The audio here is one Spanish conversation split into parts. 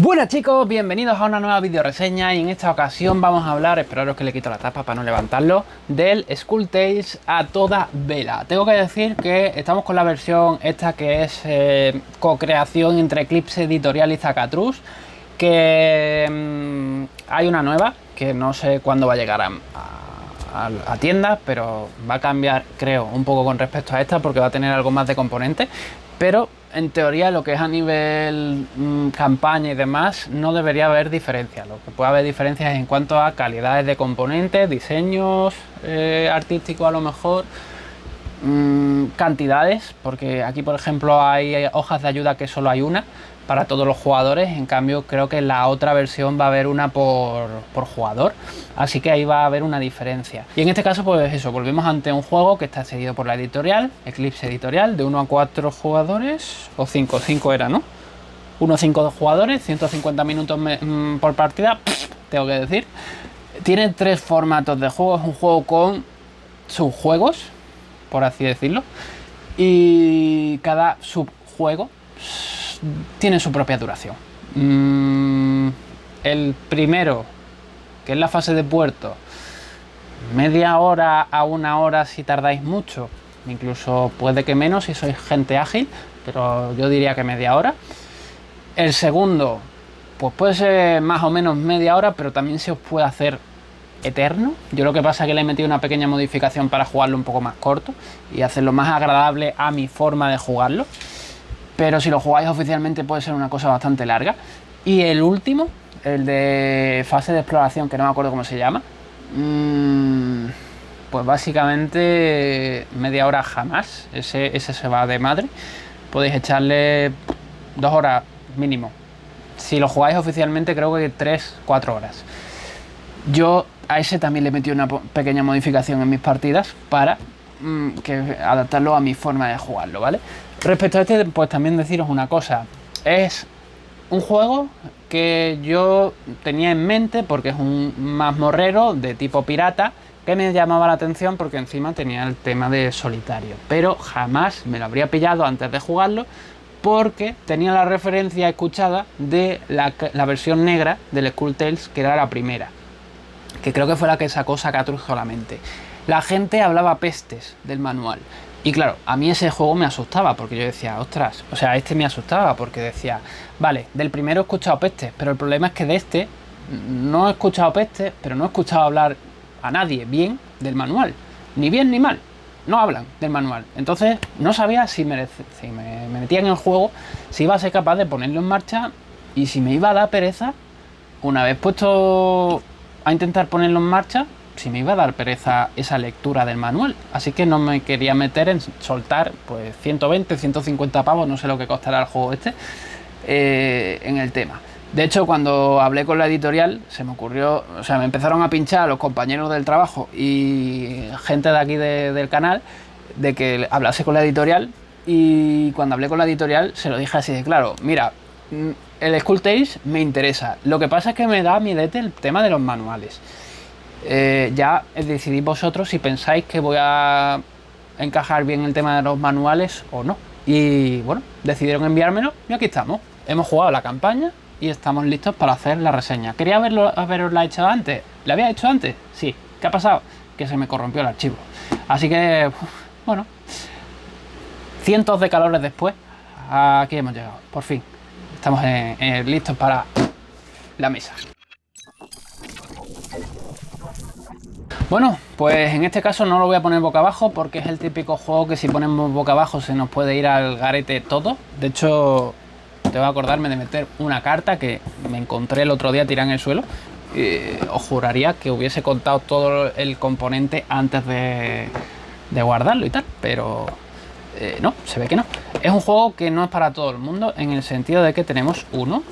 Buenas chicos, bienvenidos a una nueva video reseña y en esta ocasión vamos a hablar, esperaros que le quito la tapa para no levantarlo, del Skulltales a toda vela. Tengo que decir que estamos con la versión esta que es co-creación entre Eclipse Editorial y Zacatrus, que hay una nueva que no sé cuándo va a llegar a tiendas, pero va a cambiar, creo, un poco con respecto a esta porque va a tener algo más de componentes, pero en teoría lo que es a nivel campaña y demás no debería haber diferencias. Lo que puede haber diferencias es en cuanto a calidades de componentes, diseños artísticos a lo mejor, cantidades, porque aquí por ejemplo hay hojas de ayuda que solo hay una para todos los jugadores, en cambio creo que en la otra versión va a haber una por jugador, así que ahí va a haber una diferencia. Y en este caso pues eso, volvemos ante un juego que está cedido por la editorial, Eclipse Editorial, de 1 a 4 jugadores, o 5 era, ¿no? 1 a 5 jugadores, 150 minutos por partida, tengo que decir. Tiene 3 formatos de juego, es un juego con subjuegos, por así decirlo, y cada subjuego tiene su propia duración. El primero, que es la fase de puerto, media hora a 1 hora si tardáis mucho, incluso puede que menos si sois gente ágil, pero yo diría que media hora. El segundo, pues puede ser más o menos media hora, pero también se os puede hacer eterno. Yo lo que pasa es que le he metido una pequeña modificación para jugarlo un poco más corto y hacerlo más agradable a mi forma de jugarlo, pero si lo jugáis oficialmente puede ser una cosa bastante larga. Y el último, el de fase de exploración, que no me acuerdo cómo se llama, pues básicamente media hora jamás, ese se va de madre. Podéis echarle 2 horas mínimo. Si lo jugáis oficialmente creo que 3-4 horas. Yo a ese también le he metido una pequeña modificación en mis partidas para adaptarlo a mi forma de jugarlo, ¿vale? Respecto a este, pues también deciros una cosa. Es un juego que yo tenía en mente porque es un mazmorrero de tipo pirata que me llamaba la atención porque encima tenía el tema de solitario, pero jamás me lo habría pillado antes de jugarlo porque tenía la referencia escuchada de la versión negra del Skulltales, que era la primera, que creo que fue la que sacó Zacatrus solamente. La gente hablaba pestes del manual. Y claro, a mí ese juego me asustaba, porque yo decía, ostras, o sea, este me asustaba, porque decía, vale, del primero he escuchado pestes, pero el problema es que de este no he escuchado pestes, pero no he escuchado hablar a nadie bien del manual. Ni bien ni mal, no hablan del manual. Entonces no sabía si me metía en el juego, si iba a ser capaz de ponerlo en marcha y si me iba a dar pereza, una vez puesto a intentar ponerlo en marcha, si me iba a dar pereza esa lectura del manual. Así que no me quería meter en soltar pues 120, 150 pavos, no sé lo que costará el juego este, en el tema. De hecho, cuando hablé con la editorial, se me ocurrió, o sea, me empezaron a pinchar los compañeros del trabajo y gente de aquí del canal, de que hablase con la editorial, y cuando hablé con la editorial se lo dije así de claro, mira, el Skulltales me interesa, lo que pasa es que me da miedete el tema de los manuales. Ya decidís vosotros si pensáis que voy a encajar bien el tema de los manuales o no. Y bueno, decidieron enviármelo y aquí estamos. Hemos jugado la campaña y estamos listos para hacer la reseña. ¿Quería haberosla hecho antes? ¿La había hecho antes? Sí. ¿Qué ha pasado? Que se me corrompió el archivo. Así que, bueno, cientos de calores después, aquí hemos llegado. Por fin. Estamos listos para la mesa. Bueno, pues en este caso no lo voy a poner boca abajo porque es el típico juego que si ponemos boca abajo se nos puede ir al garete todo. De hecho, tengo que acordarme de meter una carta que me encontré el otro día tirada en el suelo. Os juraría que hubiese contado todo el componente antes de guardarlo y tal, pero no, se ve que no. Es un juego que no es para todo el mundo en el sentido de que tenemos 1,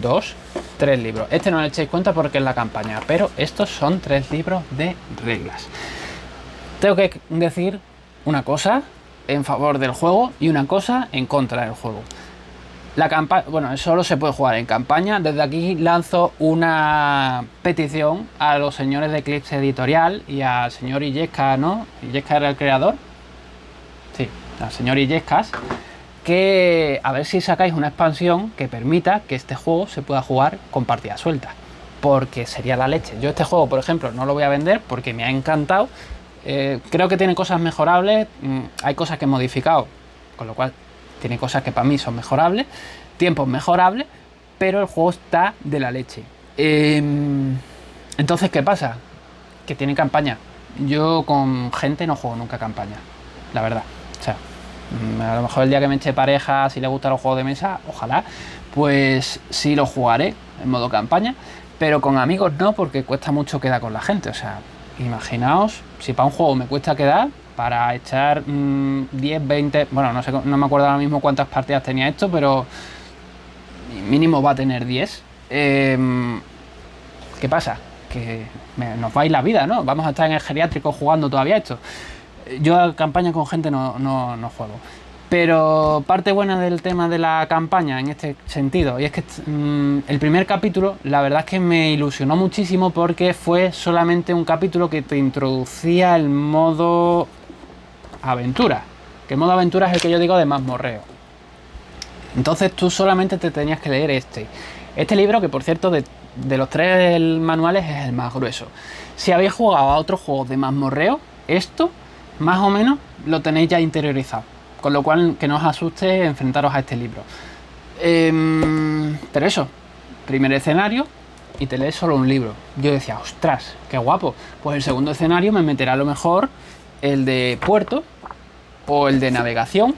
2, 3 libros. Este no le echéis cuenta porque es la campaña, pero estos son 3 libros de reglas. Tengo que decir una cosa en favor del juego y una cosa en contra del juego. La campaña, bueno, solo se puede jugar en campaña. Desde aquí lanzo una petición a los señores de Eclipse Editorial y al señor Illescas, ¿no? Illescas era el creador. Sí, al señor Illescas, que a ver si sacáis una expansión que permita que este juego se pueda jugar con partidas sueltas, porque sería la leche. Yo este juego, por ejemplo, no lo voy a vender porque me ha encantado. Creo que tiene cosas mejorables, hay cosas que he modificado, con lo cual tiene cosas que para mí son mejorables, tiempos mejorables, pero el juego está de la leche. Entonces, ¿qué pasa? Que tiene campaña. Yo con gente no juego nunca campaña, la verdad. O sea, a lo mejor el día que me eche pareja, si le gustan los juegos de mesa, ojalá, pues sí lo jugaré en modo campaña, pero con amigos no, porque cuesta mucho quedar con la gente. O sea, imaginaos, si para un juego me cuesta quedar, para echar 10, 20, bueno, no sé, no me acuerdo ahora mismo cuántas partidas tenía esto, pero mínimo va a tener 10. ¿Qué pasa? Que nos va a ir la vida, ¿no? Vamos a estar en el geriátrico jugando todavía esto. Yo a campaña con gente no juego. Pero parte buena del tema de la campaña en este sentido, y es que el primer capítulo, la verdad es que me ilusionó muchísimo porque fue solamente un capítulo que te introducía el modo aventura. Que el modo aventura es el que yo digo de mazmorreo. Entonces tú solamente te tenías que leer este libro, que por cierto de los 3 manuales es el más grueso. Si habéis jugado a otros juegos de mazmorreo, esto más o menos lo tenéis ya interiorizado, con lo cual que no os asuste enfrentaros a este libro. Pero eso, primer escenario y te lees solo un libro. Yo decía, ostras, qué guapo. Pues el segundo escenario me meterá a lo mejor el de puerto o el de navegación.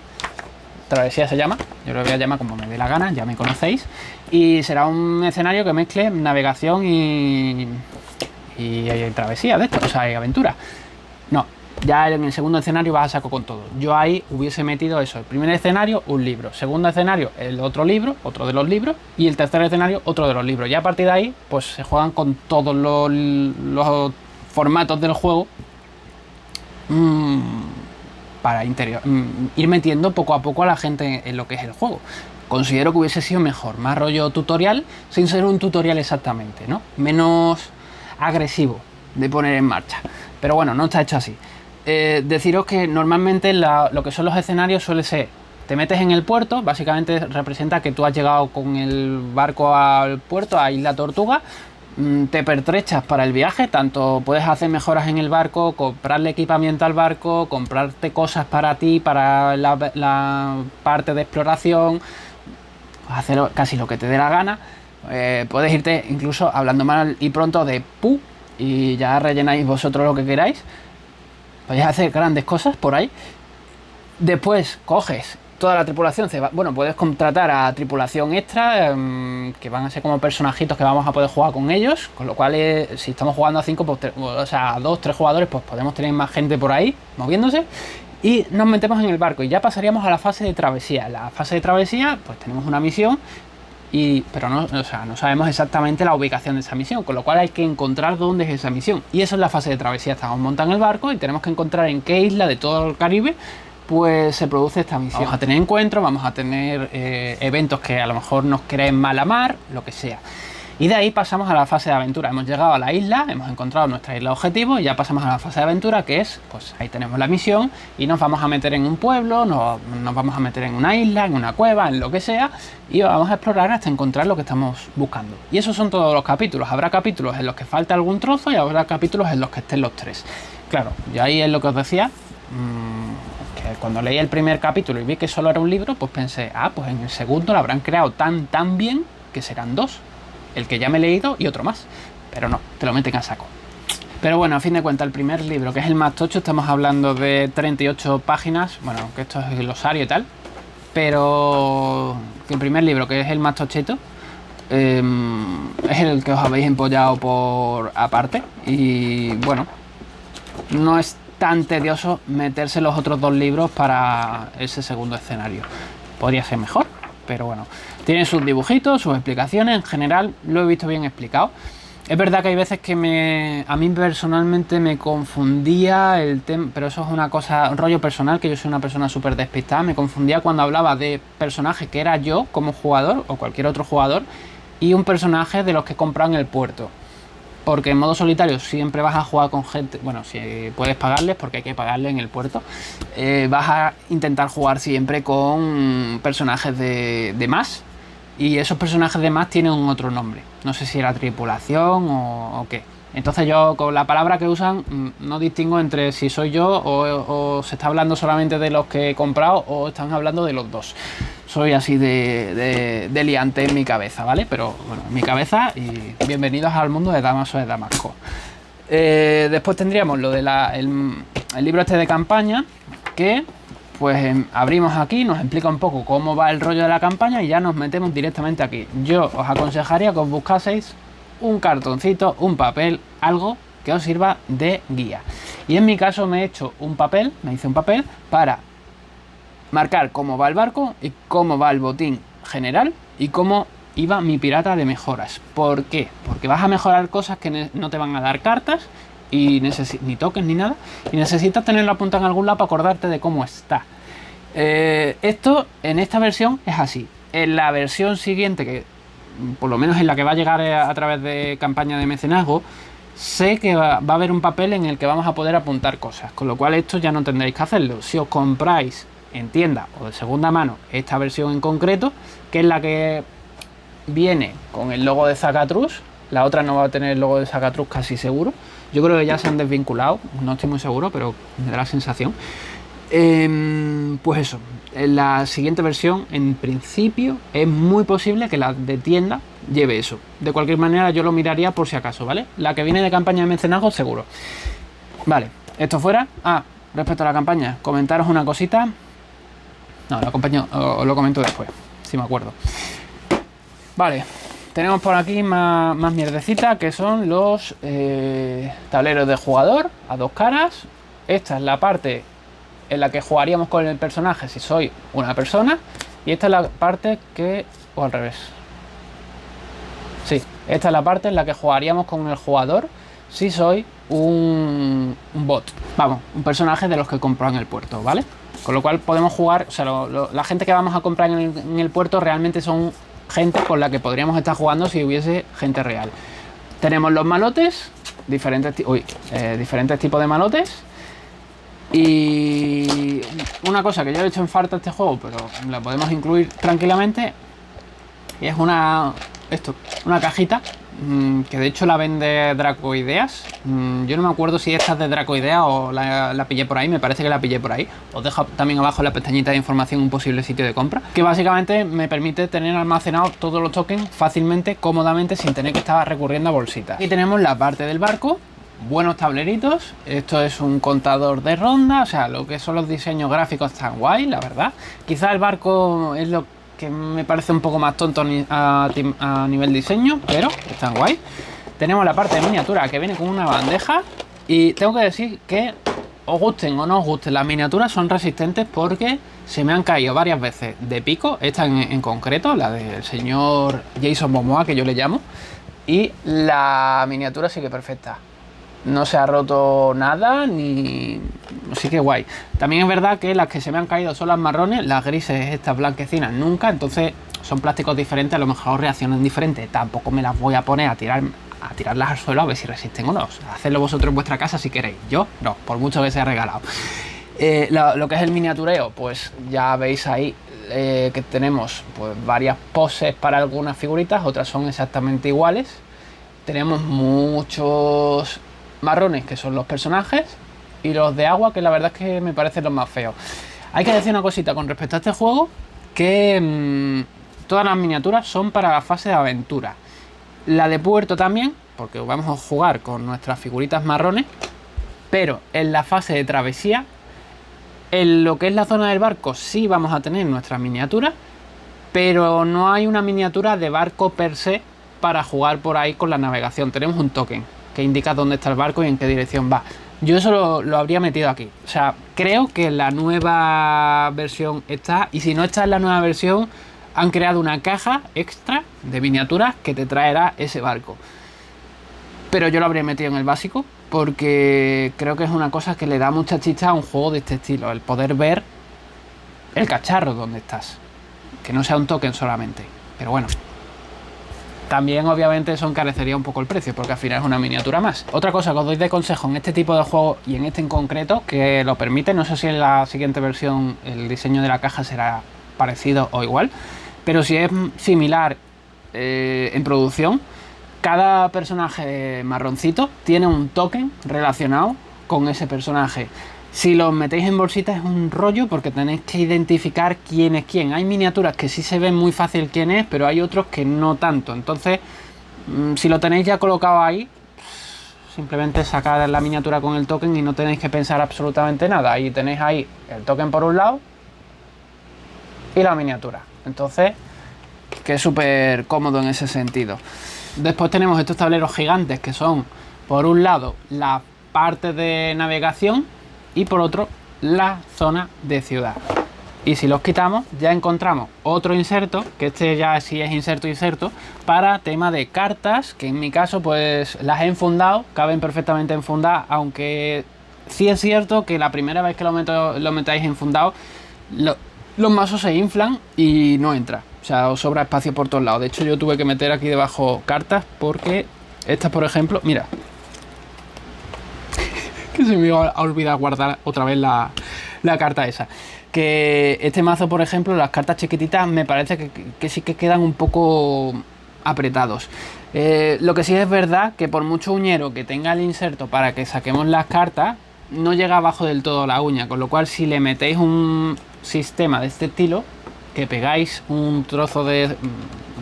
Travesía se llama, yo lo voy a llamar como me dé la gana, ya me conocéis. Y será un escenario que mezcle navegación y travesía de esto, o sea, y aventura. No, ya en el segundo escenario vas a saco con todo. Yo ahí hubiese metido eso: el primer escenario, un libro; segundo escenario, el otro libro, otro de los libros; y el tercer escenario, otro de los libros. Ya a partir de ahí, pues se juegan con todos los formatos del juego, para ir metiendo poco a poco a la gente en lo que es el juego. Considero que hubiese sido mejor, más rollo tutorial, sin ser un tutorial exactamente, ¿no? Menos agresivo de poner en marcha. Pero bueno, no está hecho así. Deciros que normalmente lo que son los escenarios suele ser: te metes en el puerto, básicamente representa que tú has llegado con el barco al puerto, a Isla Tortuga, te pertrechas para el viaje, tanto puedes hacer mejoras en el barco, comprarle equipamiento al barco, comprarte cosas para ti, para la parte de exploración, hacer casi lo que te dé la gana. Puedes irte incluso hablando mal y pronto de pu, y ya rellenáis vosotros lo que queráis. Podéis hacer grandes cosas por ahí. Después coges toda la tripulación, bueno, puedes contratar a tripulación extra, que van a ser como personajitos que vamos a poder jugar con ellos, con lo cual si estamos jugando a 5, pues, o sea, a 2, 3 jugadores, pues podemos tener más gente por ahí moviéndose. Y nos metemos en el barco y ya pasaríamos a la fase de travesía. En la fase de travesía, pues tenemos una misión, pero no, o sea, no sabemos exactamente la ubicación de esa misión, con lo cual hay que encontrar dónde es esa misión. Y eso es la fase de travesía. Estamos montando el barco y tenemos que encontrar en qué isla de todo el Caribe pues se produce esta misión. Vamos a tener encuentros, vamos a tener eventos que a lo mejor nos creen mala mar, lo que sea. Y de ahí pasamos a la fase de aventura. Hemos llegado a la isla, hemos encontrado nuestra isla objetivo y ya pasamos a la fase de aventura, que es, pues ahí tenemos la misión y nos vamos a meter en un pueblo, nos vamos a meter en una isla, en una cueva, en lo que sea, y vamos a explorar hasta encontrar lo que estamos buscando. Y esos son todos los capítulos. Habrá capítulos en los que falta algún trozo y habrá capítulos en los que estén los 3. Claro, yo ahí es lo que os decía, que cuando leí el primer capítulo y vi que solo era un libro, pues pensé, pues en el segundo lo habrán creado tan bien que serán 2. El que ya me he leído y otro más. Pero no, te lo meten a saco. Pero bueno, a fin de cuentas, el primer libro, que es el más tocho, estamos hablando de 38 páginas. Bueno, que esto es el glosario y tal. Pero el primer libro, que es el más tochito, es el que os habéis empollado por aparte. Y bueno, no es tan tedioso meterse los otros 2 libros para ese segundo escenario. Podría ser mejor, pero bueno. Tiene sus dibujitos, sus explicaciones, en general lo he visto bien explicado. Es verdad que hay veces que a mí personalmente me confundía el tema, pero eso es una cosa, un rollo personal, que yo soy una persona súper despistada. Me confundía cuando hablaba de personaje que era yo como jugador o cualquier otro jugador y un personaje de los que compran en el puerto. porque en modo solitario siempre vas a jugar con gente, bueno, si puedes pagarles, porque hay que pagarle en el puerto, vas a intentar jugar siempre con personajes de más, y esos personajes de más tienen un otro nombre, no sé si era tripulación o qué. Entonces yo con la palabra que usan no distingo entre si soy yo o se está hablando solamente de los que he comprado o están hablando de los dos. Soy así de liante en mi cabeza, ¿vale? Pero bueno, en mi cabeza, y bienvenidos al mundo de Damaso de Damasco. Después tendríamos lo de el libro este de campaña, que pues abrimos aquí, nos explica un poco cómo va el rollo de la campaña y ya nos metemos directamente aquí. Yo os aconsejaría que os buscaseis un cartoncito, un papel, algo que os sirva de guía. Y en mi caso me he hecho un papel, me hice un papel para marcar cómo va el barco y cómo va el botín general y cómo iba mi pirata de mejoras. ¿Por qué? Porque vas a mejorar cosas que no te van a dar cartas y ni tokens ni nada, y necesitas tenerlo apuntado en algún lado para acordarte de cómo está. Esto en esta versión es así. En la versión siguiente, que por lo menos en la que va a llegar a través de campaña de mecenazgo, sé que va a haber un papel en el que vamos a poder apuntar cosas, con lo cual esto ya no tendréis que hacerlo. Si os compráis en tienda o de segunda mano esta versión en concreto, que es la que viene con el logo de Zacatrus, la otra no va a tener el logo de Zacatrus casi seguro, yo creo que ya se han desvinculado, no estoy muy seguro, pero me da la sensación. Pues eso, en la siguiente versión en principio es muy posible que la de tienda lleve eso. De cualquier manera yo lo miraría por si acaso, ¿vale? La que viene de campaña de mecenazgo seguro. Vale, esto fuera. Respecto a la campaña, comentaros una cosita. No, os lo comento después, si me acuerdo. Vale, tenemos por aquí más mierdecita, que son los tableros de jugador a dos caras. Esta es la parte en la que jugaríamos con el personaje si soy una persona, y esta es la parte que... o al revés. Sí, esta es la parte en la que jugaríamos con el jugador si soy un bot. Vamos, un personaje de los que compro en el puerto, ¿vale? Con lo cual podemos jugar, o sea, la gente que vamos a comprar en el puerto realmente son gente con la que podríamos estar jugando si hubiese gente real. Tenemos los malotes, diferentes tipos de malotes. Y una cosa que yo he hecho en falta a este juego, pero la podemos incluir tranquilamente, y es una cajita que de hecho la vende Dracoideas. Yo no me acuerdo si esta es de Dracoidea o la pillé por ahí, me parece que la pillé por ahí. Os dejo también abajo en la pestañita de información un posible sitio de compra, que básicamente me permite tener almacenados todos los tokens fácilmente, cómodamente, sin tener que estar recurriendo a bolsitas. Aquí tenemos la parte del barco. Buenos tableritos, esto es un contador de ronda, o sea, lo que son los diseños gráficos están guay, la verdad. Quizá el barco es lo que me parece un poco más tonto a nivel diseño, pero están guay. Tenemos la parte de miniatura que viene con una bandeja, y tengo que decir que os gusten o no os gusten, las miniaturas son resistentes porque se me han caído varias veces de pico, esta en concreto, la del señor Jason Momoa, que yo le llamo, y la miniatura sigue perfecta. No se ha roto nada, así que guay. También es verdad que las que se me han caído son las marrones, las grises, estas blanquecinas nunca, entonces son plásticos diferentes, a lo mejor reaccionan diferentes. Tampoco me las voy a poner a tirarlas al suelo a ver si resisten o no. O sea, hacedlo vosotros en vuestra casa si queréis. Yo no, por mucho que sea regalado. Lo que es el miniatureo, pues ya veis ahí que tenemos pues varias poses para algunas figuritas, otras son exactamente iguales. Tenemos muchos marrones, que son los personajes, y los de agua, que la verdad es que me parecen los más feos. Hay que decir una cosita con respecto a este juego, que todas las miniaturas son para la fase de aventura. La de puerto también, porque vamos a jugar con nuestras figuritas marrones, pero en la fase de travesía, en lo que es la zona del barco, sí vamos a tener nuestras miniaturas, pero no hay una miniatura de barco per se para jugar por ahí con la navegación. Tenemos un token que indica dónde está el barco y en qué dirección va. Yo eso lo habría metido aquí. O sea, creo que la nueva versión está, y si no está en la nueva versión, han creado una caja extra de miniaturas que te traerá ese barco. Pero yo lo habría metido en el básico, porque creo que es una cosa que le da mucha chicha a un juego de este estilo, el poder ver el cacharro donde estás, que no sea un token solamente. Pero bueno, también obviamente eso encarecería un poco el precio, porque al final es una miniatura más. Otra cosa que os doy de consejo en este tipo de juegos, y en este en concreto, que lo permite, no sé si en la siguiente versión el diseño de la caja será parecido o igual, pero si es similar en producción, cada personaje marroncito tiene un token relacionado con ese personaje. Si los metéis en bolsitas es un rollo porque tenéis que identificar quién es quién. Hay miniaturas que sí se ven muy fácil quién es, pero hay otros que no tanto. Entonces, si lo tenéis ya colocado ahí, simplemente sacad la miniatura con el token y no tenéis que pensar absolutamente nada. Ahí tenéis ahí el token por un lado y la miniatura. Entonces, que es súper cómodo en ese sentido. Después tenemos estos tableros gigantes que son, por un lado, la parte de navegación y por otro la zona de ciudad. Y si los quitamos ya encontramos otro inserto, que este ya sí es inserto para tema de cartas, que en mi caso pues las he enfundado, caben perfectamente enfundadas, aunque sí es cierto que la primera vez que lo metáis enfundado los mazos se inflan y no entra, o sea, os sobra espacio por todos lados. De hecho yo tuve que meter aquí debajo cartas porque estas, por ejemplo, mira, que se me iba a olvidar guardar otra vez la carta esa. Que este mazo, por ejemplo, las cartas chiquititas me parece que sí que quedan un poco apretados. Lo que sí es verdad que por mucho uñero que tenga el inserto para que saquemos las cartas, no llega abajo del todo la uña, con lo cual si le metéis un sistema de este estilo, que pegáis un trozo de,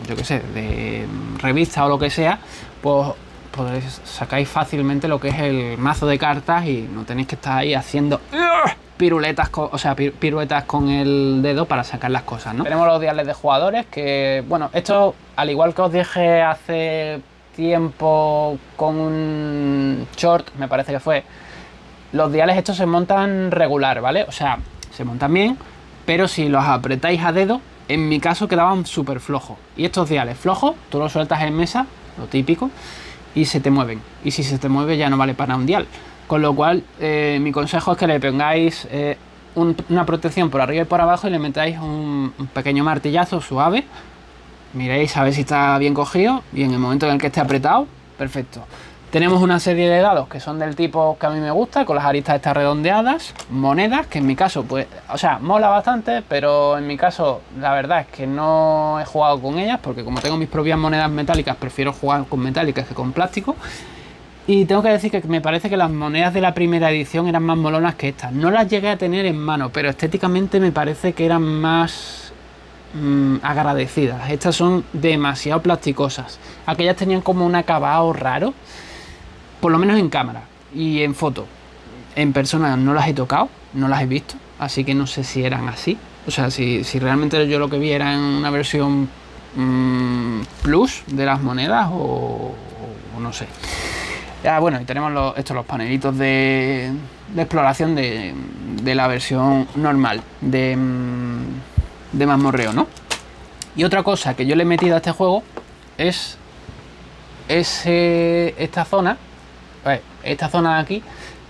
yo qué sé, de revista o lo que sea, pues podéis sacáis fácilmente lo que es el mazo de cartas y no tenéis que estar ahí haciendo piruetas con el dedo para sacar las cosas, ¿no? Tenemos los diales de jugadores que, bueno, esto al igual que os dije hace tiempo con un short, me parece que fue, los diales estos se montan regular, ¿vale? O sea, se montan bien, pero si los apretáis a dedo, en mi caso quedaban súper flojos. Y estos diales flojos, tú los sueltas en mesa, lo típico, y se te mueven. Y si se te mueve ya no vale para un dial. Con lo cual, mi consejo es que le pongáis una protección por arriba y por abajo y le metáis un pequeño martillazo suave. Miréis a ver si está bien cogido y en el momento en el que esté apretado, perfecto. Tenemos una serie de dados que son del tipo que a mí me gusta, con las aristas estas redondeadas, monedas, que en mi caso, pues, o sea, mola bastante, pero en mi caso la verdad es que no he jugado con ellas, porque como tengo mis propias monedas metálicas, prefiero jugar con metálicas que con plástico. Y tengo que decir que me parece que las monedas de la primera edición eran más molonas que estas. No las llegué a tener en mano, pero estéticamente me parece que eran más agradecidas. Estas son demasiado plasticosas. Aquellas tenían como un acabado raro, por lo menos en cámara y en foto. En persona no las he tocado, no las he visto, así que no sé si eran así. O sea, si realmente yo lo que vi era en una versión plus de las monedas o no sé. Bueno, y tenemos los panelitos de exploración de la versión normal de mazmorreo, ¿no? Y otra cosa que yo le he metido a este juego es esta zona de aquí,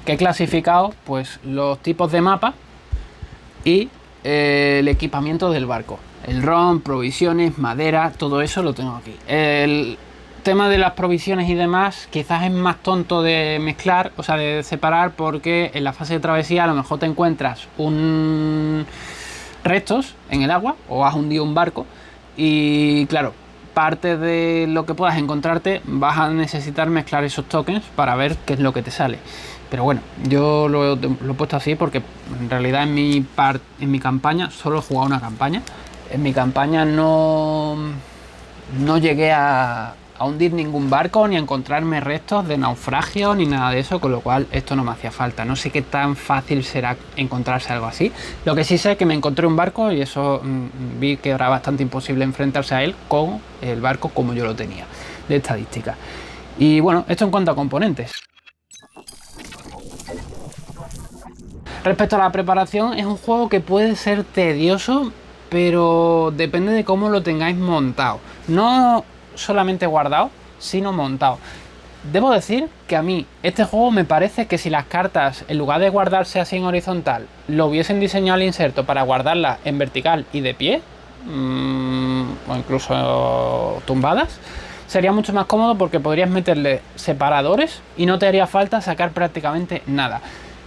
que he clasificado pues los tipos de mapa y el equipamiento del barco. El ron, provisiones, madera, todo eso lo tengo aquí. El tema de las provisiones y demás quizás es más tonto de mezclar, o sea, de separar, porque en la fase de travesía a lo mejor te encuentras restos en el agua o has hundido un barco y claro, parte de lo que puedas encontrarte vas a necesitar mezclar esos tokens para ver qué es lo que te sale. Pero bueno, yo lo he puesto así porque en realidad en mi campaña solo he jugado una campaña. En mi campaña no llegué a hundir ningún barco, ni a encontrarme restos de naufragio, ni nada de eso, con lo cual esto no me hacía falta. No sé qué tan fácil será encontrarse algo así. Lo que sí sé es que me encontré un barco y eso vi que era bastante imposible enfrentarse a él con el barco como yo lo tenía, de estadística. Y bueno, esto en cuanto a componentes. Respecto a la preparación, es un juego que puede ser tedioso, pero depende de cómo lo tengáis montado. No solamente guardado, sino montado. Debo decir que a mí este juego me parece que si las cartas, en lugar de guardarse así en horizontal, lo hubiesen diseñado el inserto para guardarlas en vertical y de pie, o incluso tumbadas, sería mucho más cómodo porque podrías meterle separadores y no te haría falta sacar prácticamente nada.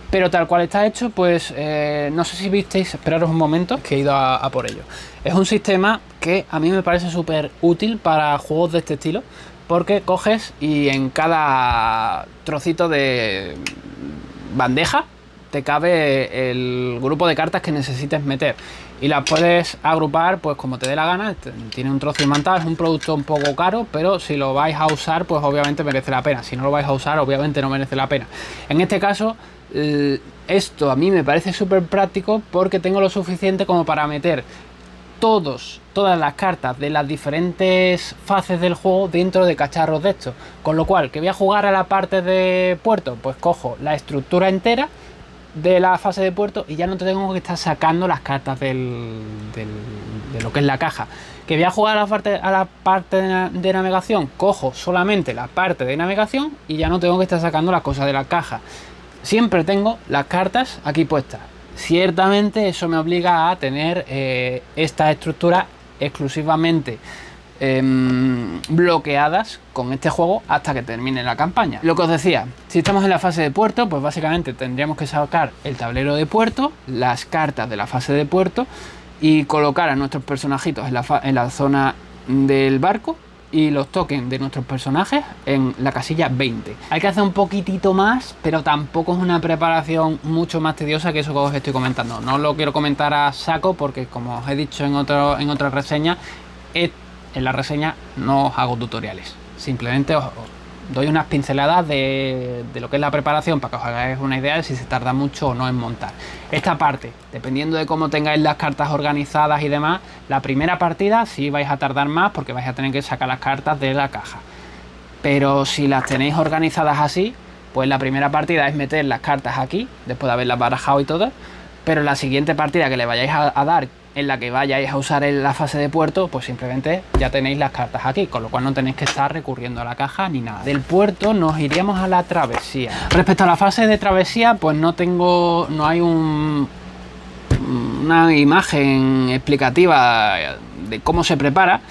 Pero tal cual está hecho, pues no sé si visteis, esperaros un momento que he ido a por ello. Es un sistema que a mí me parece súper útil para juegos de este estilo, porque coges y en cada trocito de bandeja te cabe el grupo de cartas que necesites meter y las puedes agrupar pues como te dé la gana. Tiene un trozo imantado, es un producto un poco caro, pero si lo vais a usar pues obviamente merece la pena. Si no lo vais a usar obviamente no merece la pena. En este caso esto a mí me parece súper práctico porque tengo lo suficiente como para meter todas las cartas de las diferentes fases del juego dentro de cacharros de estos, con lo cual que voy a jugar a la parte de puerto, pues cojo la estructura entera de la fase de puerto y ya no te tengo que estar sacando las cartas de lo que es la caja. Que voy a jugar a la parte de navegación, cojo solamente la parte de navegación y ya no tengo que estar sacando las cosas de la caja. Siempre tengo las cartas aquí puestas. Ciertamente eso me obliga a tener esta estructura exclusivamente bloqueadas con este juego hasta que termine la campaña. Lo que os decía, si estamos en la fase de puerto, pues básicamente tendríamos que sacar el tablero de puerto, las cartas de la fase de puerto y colocar a nuestros personajitos en la zona del barco y los tokens de nuestros personajes en la casilla 20. Hay que hacer un poquitito más, pero tampoco es una preparación mucho más tediosa que eso que os estoy comentando. No lo quiero comentar a saco porque, como os he dicho en otra reseña, en la reseña no os hago tutoriales. Simplemente os doy unas pinceladas de lo que es la preparación para que os hagáis una idea de si se tarda mucho o no en montar. Esta parte, dependiendo de cómo tengáis las cartas organizadas y demás, la primera partida sí vais a tardar más porque vais a tener que sacar las cartas de la caja. Pero si las tenéis organizadas así, pues la primera partida es meter las cartas aquí, después de haberlas barajado y todo, pero la siguiente partida que le vayáis a dar, en la que vayáis a usar en la fase de puerto, pues simplemente ya tenéis las cartas aquí, con lo cual no tenéis que estar recurriendo a la caja ni nada. Del puerto nos iríamos a la travesía. Respecto a la fase de travesía, pues no hay una imagen explicativa de cómo se prepara,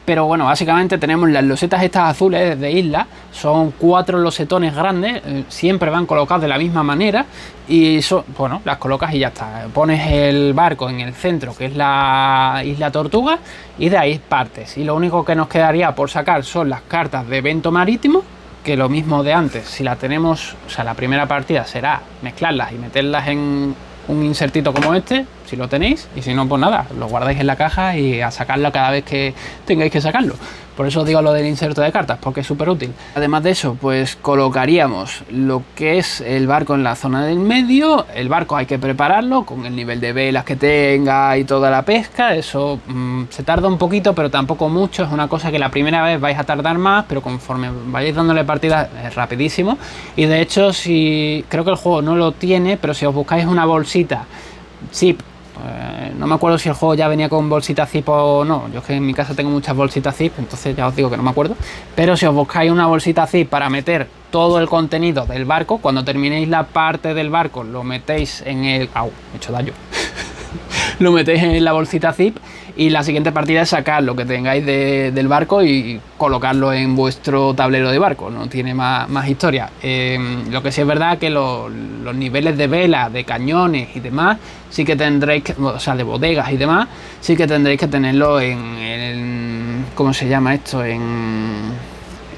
pero bueno, básicamente tenemos las losetas estas azules de isla, son 4 losetones grandes, siempre van colocados de la misma manera y bueno, las colocas y ya está. Pones el barco en el centro, que es la isla Tortuga, y de ahí partes. Y lo único que nos quedaría por sacar son las cartas de evento marítimo, que lo mismo de antes, si la tenemos, o sea, la primera partida será mezclarlas y meterlas en un insertito como este, si lo tenéis, y si no, pues nada, lo guardáis en la caja y a sacarlo cada vez que tengáis que sacarlo. Por eso os digo lo del inserto de cartas, porque es súper útil. Además de eso, pues colocaríamos lo que es el barco en la zona del medio. El barco hay que prepararlo con el nivel de velas que tenga y toda la pesca. Eso se tarda un poquito, pero tampoco mucho. Es una cosa que la primera vez vais a tardar más, pero conforme vayáis dándole partida es rapidísimo. Y de hecho, creo que el juego no lo tiene, pero si os buscáis una bolsita zip, no me acuerdo si el juego ya venía con bolsita zip o no. Yo es que en mi casa tengo muchas bolsitas zip, entonces ya os digo que no me acuerdo. Pero si os buscáis una bolsita zip para meter todo el contenido del barco, cuando terminéis la parte del barco lo metéis en el... ¡Au! Me he hecho daño. Lo metéis en la bolsita zip y la siguiente partida es sacar lo que tengáis del barco y colocarlo en vuestro tablero de barco. No tiene más historia. Lo que sí es verdad que los niveles de vela, de cañones y demás, sí que tendréis que, o sea, de bodegas y demás, sí que tendréis que tenerlo en ¿cómo se llama esto? En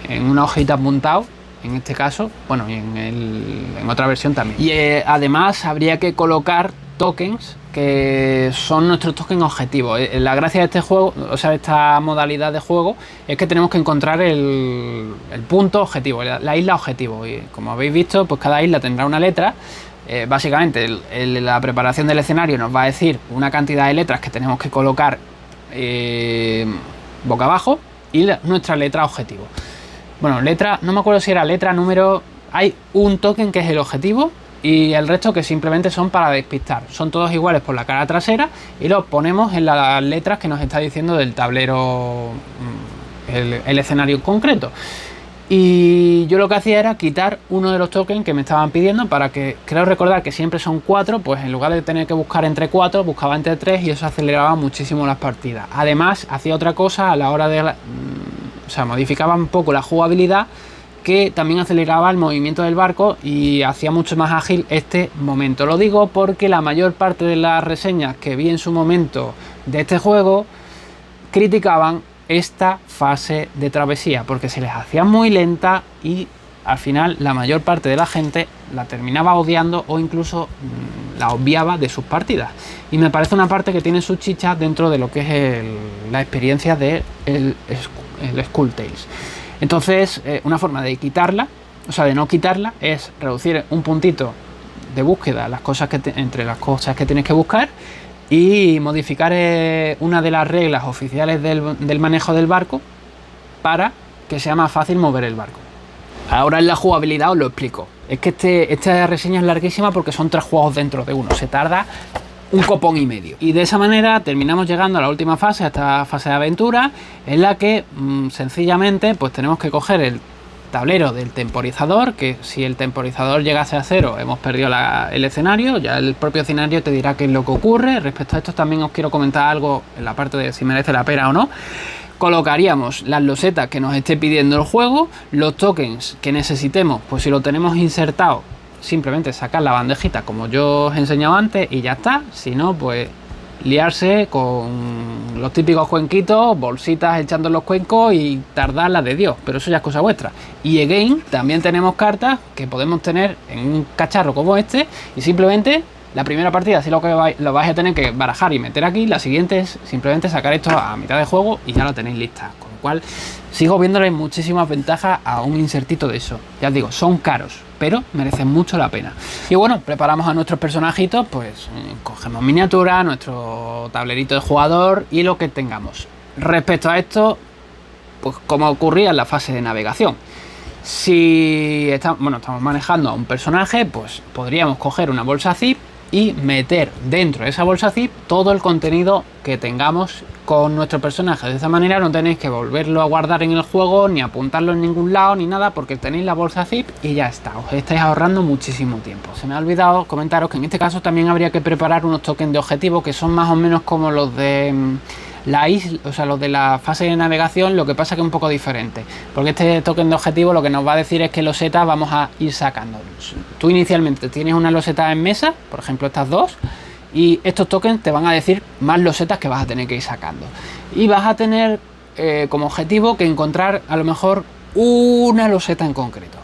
una hojita apuntado. En este caso, bueno, y en otra versión también. Y además habría que colocar tokens que son nuestros tokens objetivos. La gracia de este juego, o sea, de esta modalidad de juego, es que tenemos que encontrar el punto objetivo, la isla objetivo. Y como habéis visto, pues cada isla tendrá una letra. Básicamente, la preparación del escenario nos va a decir una cantidad de letras que tenemos que colocar boca abajo y nuestra letra objetivo. Bueno, letra, no me acuerdo si era letra, número. Hay un token que es el objetivo y el resto que simplemente son para despistar. Son todos iguales por la cara trasera y los ponemos en las letras que nos está diciendo del tablero el escenario en concreto. Y yo lo que hacía era quitar uno de los tokens que me estaban pidiendo para que, creo recordar que siempre son 4, pues en lugar de tener que buscar entre 4, buscaba entre 3 y eso aceleraba muchísimo las partidas. Además, hacía otra cosa a la hora de o sea, modificaba un poco la jugabilidad, que también aceleraba el movimiento del barco y hacía mucho más ágil este momento. Lo digo porque la mayor parte de las reseñas que vi en su momento de este juego criticaban esta fase de travesía porque se les hacía muy lenta y al final la mayor parte de la gente la terminaba odiando o incluso la obviaba de sus partidas. Y me parece una parte que tiene sus chichas dentro de lo que es la experiencia de el Skull Tales. Entonces, una forma de quitarla, o sea, de no quitarla, es reducir un puntito de búsqueda entre las cosas que tienes que buscar y modificar una de las reglas oficiales del manejo del barco para que sea más fácil mover el barco. Ahora en la jugabilidad os lo explico. Es que esta reseña es larguísima porque son 3 juegos dentro de uno. Se tarda un copón y medio. Y de esa manera terminamos llegando a la última fase, a esta fase de aventura, en la que sencillamente pues tenemos que coger el tablero del temporizador, que si el temporizador llegase a 0 hemos perdido el escenario, ya el propio escenario te dirá qué es lo que ocurre. Respecto a esto también os quiero comentar algo en la parte de si merece la pena o no. Colocaríamos las losetas que nos esté pidiendo el juego, los tokens que necesitemos, pues si lo tenemos insertado, simplemente sacar la bandejita como yo os he enseñado antes y ya está. Si no, pues liarse con los típicos cuenquitos, bolsitas echando los cuencos y tardar la de Dios, pero eso ya es cosa vuestra. Y again, también tenemos cartas que podemos tener en un cacharro como este y simplemente la primera partida sí lo vais a tener que barajar y meter aquí, la siguiente es simplemente sacar esto a mitad de juego y ya lo tenéis lista, con lo cual sigo viéndole muchísimas ventajas a un insertito de eso. Ya os digo, son caros, pero merecen mucho la pena. Y bueno, preparamos a nuestros personajitos, pues cogemos miniatura, nuestro tablerito de jugador y lo que tengamos. Respecto a esto, pues como ocurría en la fase de navegación, si estamos manejando a un personaje, pues podríamos coger una bolsa zip y meter dentro de esa bolsa zip todo el contenido que tengamos con nuestro personaje. De esa manera no tenéis que volverlo a guardar en el juego, ni apuntarlo en ningún lado, ni nada, porque tenéis la bolsa zip y ya está. Os estáis ahorrando muchísimo tiempo. Se me ha olvidado comentaros que en este caso también habría que preparar unos tokens de objetivo que son más o menos como los de la isla, o sea, los de la fase de navegación, lo que pasa que es un poco diferente, porque este token de objetivo lo que nos va a decir es qué losetas vamos a ir sacando. Tú inicialmente tienes una loseta en mesa, por ejemplo estas dos, y estos tokens te van a decir más losetas que vas a tener que ir sacando, y vas a tener como objetivo que encontrar a lo mejor una loseta en concreto.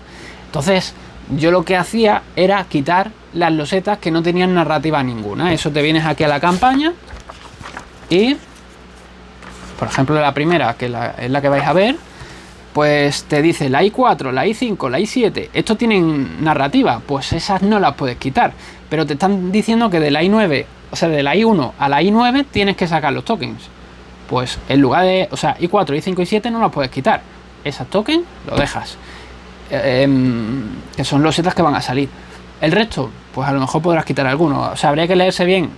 Entonces yo lo que hacía era quitar las losetas que no tenían narrativa ninguna. Eso te vienes aquí a la campaña y por ejemplo la primera, que es la que vais a ver, pues te dice la I4, la I5, la I7, estos tienen narrativa, pues esas no las puedes quitar, pero te están diciendo que de la I9, o sea, de la I1 a la I9 tienes que sacar los tokens. Pues en lugar de, o sea, I4, I5 y 7 no las puedes quitar, esas tokens lo dejas, que son los setas que van a salir. El resto, pues a lo mejor podrás quitar algunos, o sea, habría que leerse bien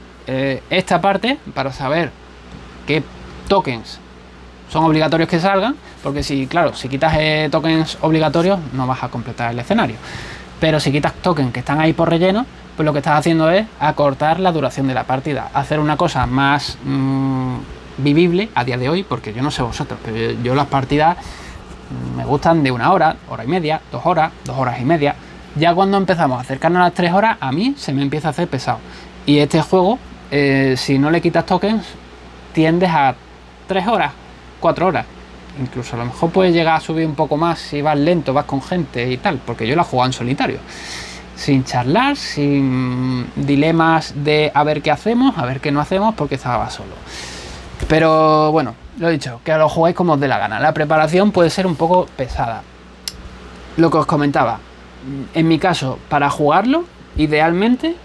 esta parte para saber qué tokens son obligatorios que salgan, porque si quitas tokens obligatorios no vas a completar el escenario, pero si quitas tokens que están ahí por relleno, pues lo que estás haciendo es acortar la duración de la partida, hacer una cosa más vivible a día de hoy, porque yo no sé vosotros, pero yo las partidas me gustan de 1 hora, hora y media, 2 horas, 2 horas y media. Ya cuando empezamos a acercarnos a las 3 horas, a mí se me empieza a hacer pesado, y este juego, si no le quitas tokens, tiendes a 3 horas, 4 horas, incluso a lo mejor puedes llegar a subir un poco más si vas lento, vas con gente y tal, porque yo la he jugado en solitario, sin charlar, sin dilemas de a ver qué hacemos, a ver qué no hacemos, porque estaba solo. Pero bueno, lo he dicho, que lo jugáis como os dé la gana. La preparación puede ser un poco pesada. Lo que os comentaba, en mi caso, para jugarlo, idealmente,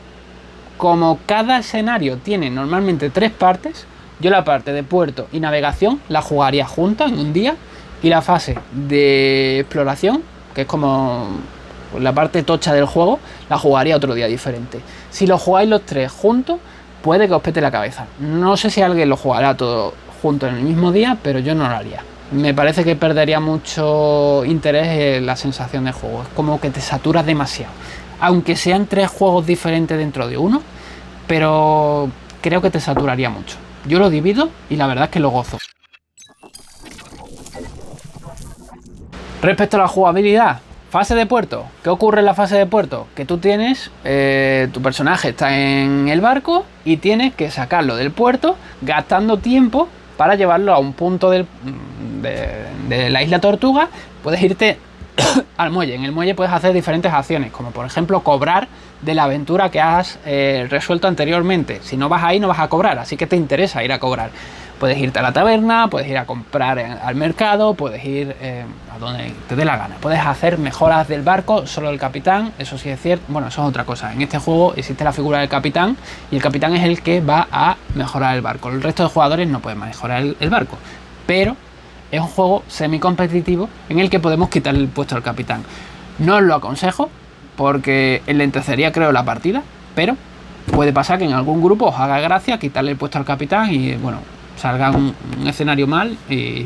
como cada escenario tiene normalmente 3 partes, yo la parte de puerto y navegación la jugaría junta en un día, y la fase de exploración, que es como la parte tocha del juego, la jugaría otro día diferente. Si lo jugáis los 3 juntos, puede que os pete la cabeza. No sé si alguien lo jugará todo junto en el mismo día, pero yo no lo haría. Me parece que perdería mucho interés en la sensación de juego. Es como que te saturas demasiado. Aunque sean 3 juegos diferentes dentro de uno, pero creo que te saturaría mucho. Yo lo divido y la verdad es que lo gozo. Respecto a la jugabilidad, fase de puerto. ¿Qué ocurre en la fase de puerto? Que tú tienes, tu personaje está en el barco y tienes que sacarlo del puerto gastando tiempo para llevarlo a un punto de la isla Tortuga. Puedes irte al muelle. En el muelle puedes hacer diferentes acciones, como por ejemplo cobrar de la aventura que has resuelto anteriormente. Si no vas ahí no vas a cobrar, así que te interesa ir a cobrar. Puedes irte a la taberna, puedes ir a comprar al mercado, puedes ir a donde te dé la gana. Puedes hacer mejoras del barco, solo el capitán, eso sí es cierto. Bueno, eso es otra cosa. En este juego existe la figura del capitán y el capitán es el que va a mejorar el barco. El resto de jugadores no pueden mejorar el barco, pero es un juego semi-competitivo en el que podemos quitar el puesto al capitán. No os lo aconsejo porque enlentecería, creo, la partida, pero puede pasar que en algún grupo os haga gracia quitarle el puesto al capitán y, bueno, salga un escenario mal y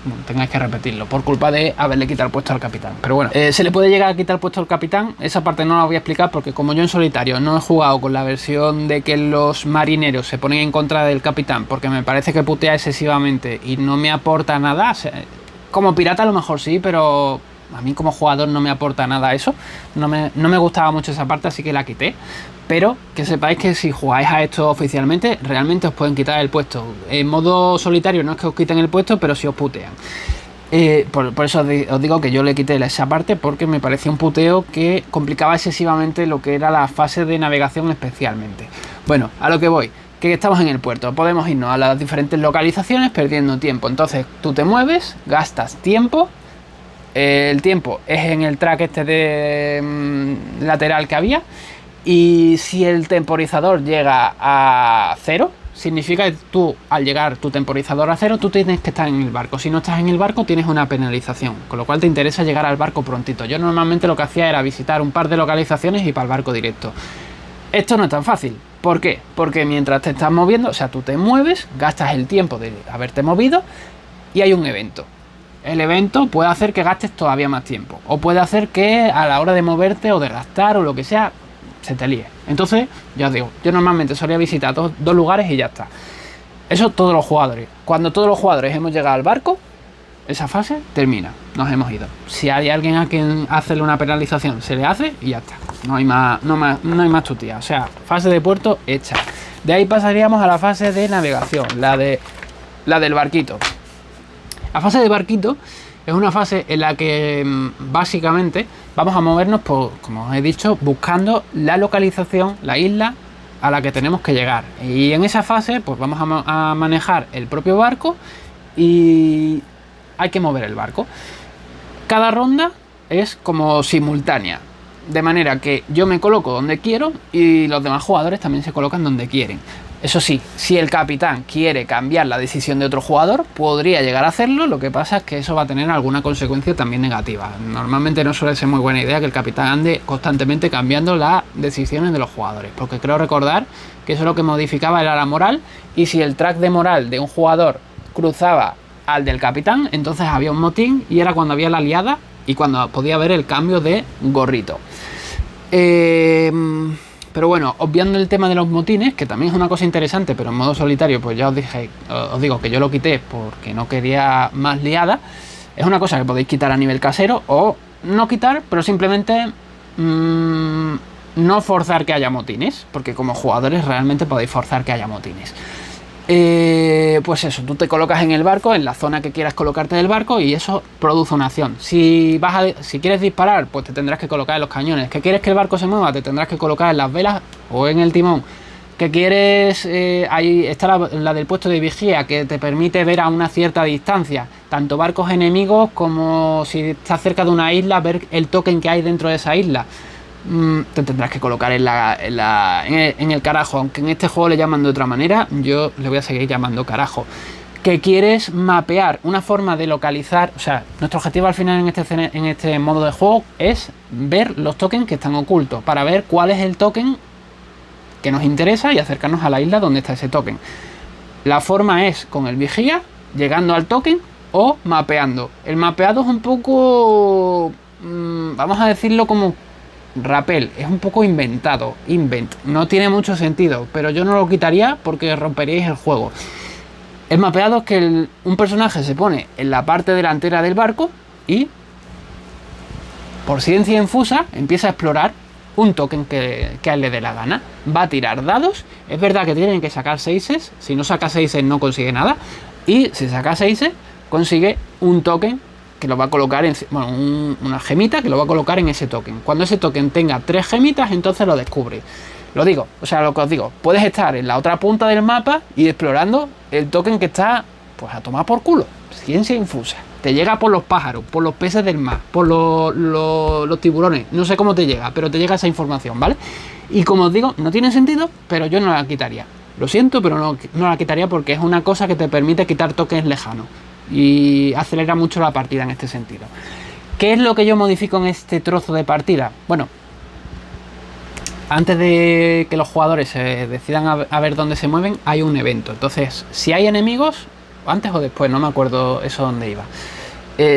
bueno, tengáis que repetirlo por culpa de haberle quitado el puesto al capitán. Pero bueno, se le puede llegar a quitar el puesto al capitán. Esa parte no la voy a explicar porque como yo en solitario no he jugado con la versión de que los marineros se ponen en contra del capitán porque me parece que putea excesivamente y no me aporta nada. O sea, como pirata a lo mejor sí, pero a mí como jugador no me aporta nada eso. No me gustaba mucho esa parte, así que la quité. Pero que sepáis que si jugáis a esto oficialmente, realmente os pueden quitar el puesto. En modo solitario no es que os quiten el puesto, pero sí os putean. Por eso os digo que yo le quité esa parte porque me parecía un puteo que complicaba excesivamente lo que era la fase de navegación especialmente. Bueno, a lo que voy, que estamos en el puerto. Podemos irnos a las diferentes localizaciones perdiendo tiempo. Entonces tú te mueves, gastas tiempo. El tiempo es en el track este de lateral que había. Y si el temporizador llega a 0, significa que tú, al llegar tu temporizador a 0, tú tienes que estar en el barco. Si no estás en el barco, tienes una penalización, con lo cual te interesa llegar al barco prontito. Yo normalmente lo que hacía era visitar un par de localizaciones y para el barco directo. Esto no es tan fácil. ¿Por qué? Porque mientras te estás moviendo, o sea, tú te mueves, gastas el tiempo de haberte movido y hay un evento. El evento puede hacer que gastes todavía más tiempo, o puede hacer que a la hora de moverte o de gastar o lo que sea, se te líe. Entonces, ya os digo, yo normalmente solía visitar dos lugares y ya está. Eso todos los jugadores. Cuando todos los jugadores hemos llegado al barco, esa fase termina, nos hemos ido. Si hay alguien a quien hacerle una penalización, se le hace y ya está. No hay más tutía. O sea, fase de puerto hecha. De ahí pasaríamos a la fase de navegación, la del barquito. La fase de barquito es una fase en la que básicamente vamos a movernos, como os he dicho, buscando la localización, la isla a la que tenemos que llegar. Y en esa fase pues vamos a manejar el propio barco y hay que mover el barco. Cada ronda es como simultánea, de manera que yo me coloco donde quiero y los demás jugadores también se colocan donde quieren. Eso sí, si el capitán quiere cambiar la decisión de otro jugador, podría llegar a hacerlo. Lo que pasa es que eso va a tener alguna consecuencia también negativa. Normalmente no suele ser muy buena idea que el capitán ande constantemente cambiando las decisiones de los jugadores, porque creo recordar que eso es lo que modificaba era la moral, y si el track de moral de un jugador cruzaba al del capitán, entonces había un motín y era cuando había la liada y cuando podía haber el cambio de gorrito. Pero bueno, obviando el tema de los motines, que también es una cosa interesante, pero en modo solitario, pues ya os digo que yo lo quité porque no quería más liada. Es una cosa que podéis quitar a nivel casero o no quitar, pero simplemente no forzar que haya motines, porque como jugadores realmente podéis forzar que haya motines. Pues eso, tú te colocas en el barco, en la zona que quieras colocarte del barco, y eso produce una acción. Si quieres disparar, pues te tendrás que colocar en los cañones. ¿Que quieres que el barco se mueva? Te tendrás que colocar en las velas o en el timón. ¿Que quieres? Ahí está la del puesto de vigía, que te permite ver a una cierta distancia tanto barcos enemigos como, si estás cerca de una isla, ver el token que hay dentro de esa isla. Te tendrás que colocar en el carajo, aunque en este juego le llaman de otra manera, yo le voy a seguir llamando carajo. Que quieres mapear, una forma de localizar, o sea, nuestro objetivo al final en este modo de juego es ver los tokens que están ocultos, para ver cuál es el token que nos interesa y acercarnos a la isla donde está ese token. La forma es con el vigía, llegando al token o mapeando. El mapeado es un poco, vamos a decirlo como rappel, es un poco inventado, no tiene mucho sentido, pero yo no lo quitaría porque romperíais el juego. El mapeado es que un personaje se pone en la parte delantera del barco y por ciencia infusa, empieza a explorar un token que a él le dé la gana. Va a tirar dados. Es verdad que tienen que sacar 6. Si no saca 6 no consigue nada. Y si saca 6 consigue un token que lo va a colocar en... Bueno, una gemita que lo va a colocar en ese token. Cuando ese token tenga 3 gemitas, entonces lo descubre. Lo digo, o sea, lo que os digo. Puedes estar en la otra punta del mapa y explorando el token que está, pues, a tomar por culo. Ciencia infusa. Te llega por los pájaros, por los peces del mar, por los tiburones. No sé cómo te llega, pero te llega esa información, ¿vale? Y como os digo, no tiene sentido, pero yo no la quitaría. Lo siento, pero no la quitaría porque es una cosa que te permite quitar tokens lejanos. Y acelera mucho la partida en este sentido. ¿Qué es lo que yo modifico en este trozo de partida? Bueno, antes de que los jugadores se decidan a ver dónde se mueven, hay un evento. Entonces, si hay enemigos... antes o después, no me acuerdo eso dónde iba.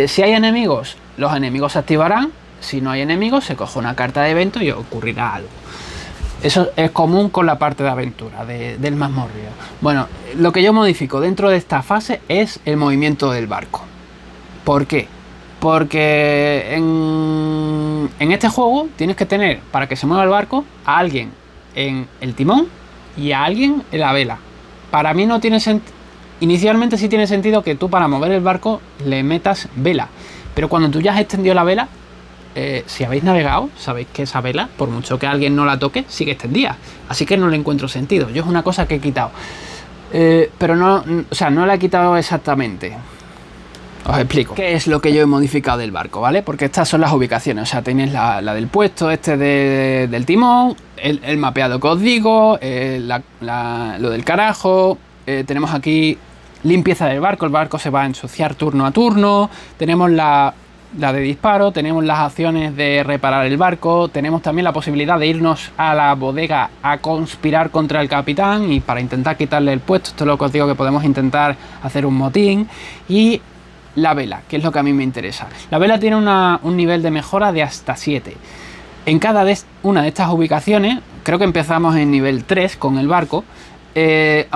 Si hay enemigos, los enemigos se activarán. Si no hay enemigos, se coge una carta de evento y ocurrirá algo. Eso es común con la parte de aventura del mazmorreo. Bueno, lo que yo modifico dentro de esta fase es el movimiento del barco. ¿Por qué? Porque en este juego tienes que tener, para que se mueva el barco, a alguien en el timón y a alguien en la vela. Para mí no tiene sentido. Inicialmente sí tiene sentido que tú, para mover el barco, le metas vela. Pero cuando tú ya has extendido la vela, si habéis navegado, sabéis que esa vela, por mucho que alguien no la toque, sigue extendida. Así que no le encuentro sentido. Yo es una cosa que he quitado. Pero no, o sea, no la he quitado exactamente. Os explico qué es lo que yo he modificado del barco, ¿vale? Porque estas son las ubicaciones. O sea, tenéis la del puesto del timón, el mapeado que os digo, lo del carajo. Tenemos aquí limpieza del barco. El barco se va a ensuciar turno a turno. Tenemos la de disparo. Tenemos las acciones de reparar el barco. Tenemos también la posibilidad de irnos a la bodega a conspirar contra el capitán y para intentar quitarle el puesto. Esto es lo que os digo, que podemos intentar hacer un motín. Y la vela, que es lo que a mí me interesa. La vela tiene un nivel de mejora de hasta 7. En cada una de estas ubicaciones, creo que empezamos en nivel 3 con el barco.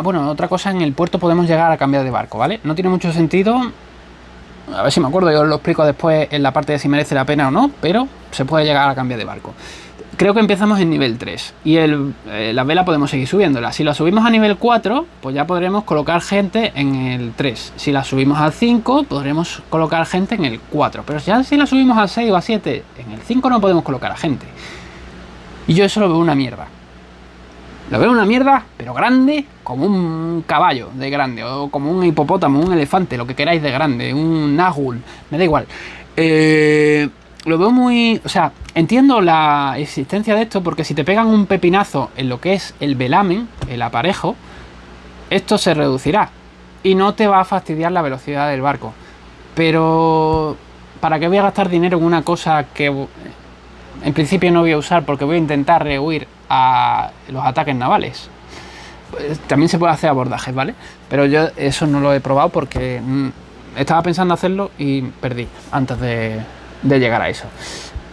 Bueno, otra cosa, en el puerto podemos llegar a cambiar de barco, ¿vale? No tiene mucho sentido. A ver si me acuerdo, yo os lo explico después en la parte de si merece la pena o no, pero se puede llegar a cambiar de barco. Creo que empezamos en nivel 3 y la vela podemos seguir subiéndola. Si la subimos a nivel 4, pues ya podremos colocar gente en el 3. Si la subimos al 5, podremos colocar gente en el 4. Pero ya si la subimos al 6 o a 7, en el 5 no podemos colocar a gente. Y yo eso lo veo una mierda. Lo veo una mierda, pero grande, como un caballo de grande, o como un hipopótamo, un elefante, lo que queráis de grande, un nahul, me da igual. Lo veo muy... O sea, entiendo la existencia de esto, porque si te pegan un pepinazo en lo que es el velamen, el aparejo, esto se reducirá y no te va a fastidiar la velocidad del barco. Pero ¿para qué voy a gastar dinero en una cosa que en principio no voy a usar, porque voy a intentar rehuir a los ataques navales? También se puede hacer abordajes, ¿vale? Pero yo eso no lo he probado porque estaba pensando hacerlo y perdí antes de llegar a eso.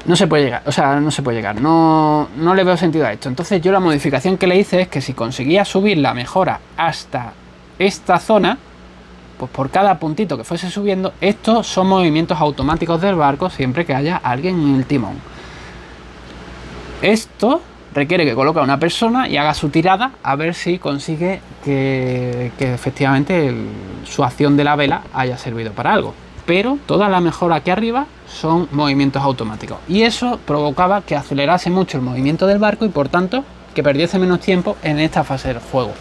No se puede llegar, o sea, no se puede llegar, no le veo sentido a esto. Entonces yo la modificación que le hice es que si conseguía subir la mejora hasta esta zona, pues por cada puntito que fuese subiendo, estos son movimientos automáticos del barco siempre que haya alguien en el timón. Esto requiere que coloque a una persona y haga su tirada a ver si consigue que efectivamente su acción de la vela haya servido para algo. Pero toda la mejora aquí arriba son movimientos automáticos. Y eso provocaba que acelerase mucho el movimiento del barco y por tanto que perdiese menos tiempo en esta fase del juego.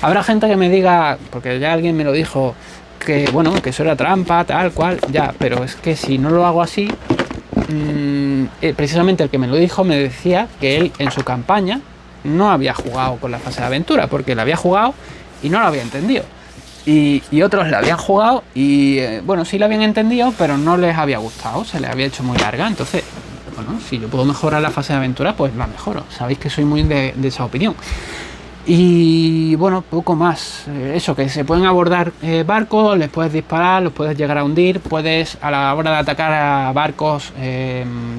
Habrá gente que me diga, porque ya alguien me lo dijo, que bueno, que eso era trampa, tal cual, ya, pero es que si no lo hago así, precisamente el que me lo dijo me decía que él en su campaña no había jugado con la fase de aventura, porque la había jugado y no lo había entendido. Y otros la habían jugado y bueno, sí la habían entendido, pero no les había gustado, se les había hecho muy larga. Entonces, bueno, si yo puedo mejorar la fase de aventura, pues la mejoro. Sabéis que soy muy de esa opinión. Y bueno, poco más. Eso, que se pueden abordar barcos, les puedes disparar, los puedes llegar a hundir, puedes a la hora de atacar a barcos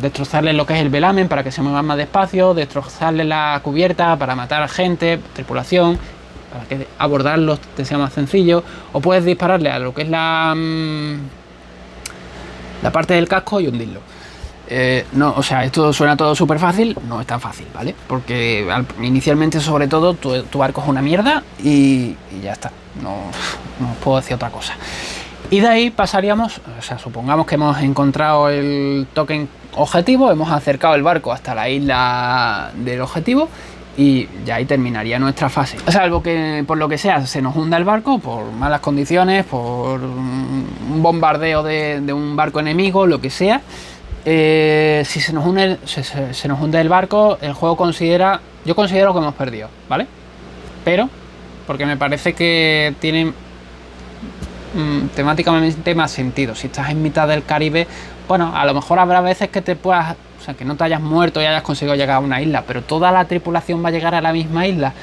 destrozarles lo que es el velamen para que se muevan más despacio, destrozarles la cubierta para matar a gente, tripulación, para que abordarlos te sea más sencillo, o puedes dispararle a lo que es la parte del casco y hundirlo. No, o sea, esto suena todo súper fácil, no es tan fácil, ¿vale? Porque inicialmente, sobre todo, tu barco es una mierda y ya está. No puedo decir otra cosa. Y de ahí pasaríamos, o sea, supongamos que hemos encontrado el token objetivo, hemos acercado el barco hasta la isla del objetivo y ya ahí terminaría nuestra fase. Salvo que por lo que sea se nos hunda el barco, por malas condiciones, por un bombardeo de un barco enemigo, lo que sea. Si se nos hunde el barco, el juego yo considero que hemos perdido, ¿vale? Pero, porque me parece que tiene temáticamente más sentido. Si estás en mitad del Caribe, bueno, a lo mejor habrá veces que o sea, que no te hayas muerto y hayas conseguido llegar a una isla, pero toda la tripulación va a llegar a la misma isla.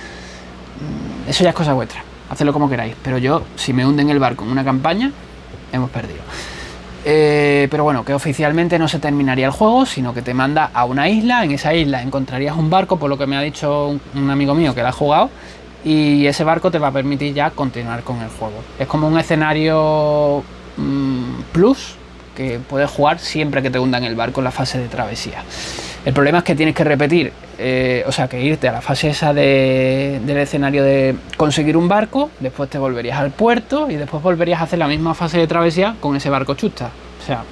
Eso ya es cosa vuestra, hacedlo como queráis, pero yo, si me hunden el barco en una campaña, hemos perdido. Pero bueno, que oficialmente no se terminaría el juego, sino que te manda a una isla. En esa isla encontrarías un barco, por lo que me ha dicho un amigo mío que la ha jugado, y ese barco te va a permitir ya continuar con el juego. Es como un escenario plus que puedes jugar siempre que te hundan el barco en la fase de travesía. El problema es que tienes que repetir, o sea, que irte a la fase esa del escenario de conseguir un barco, después te volverías al puerto y después volverías a hacer la misma fase de travesía con ese barco chusta. O sea,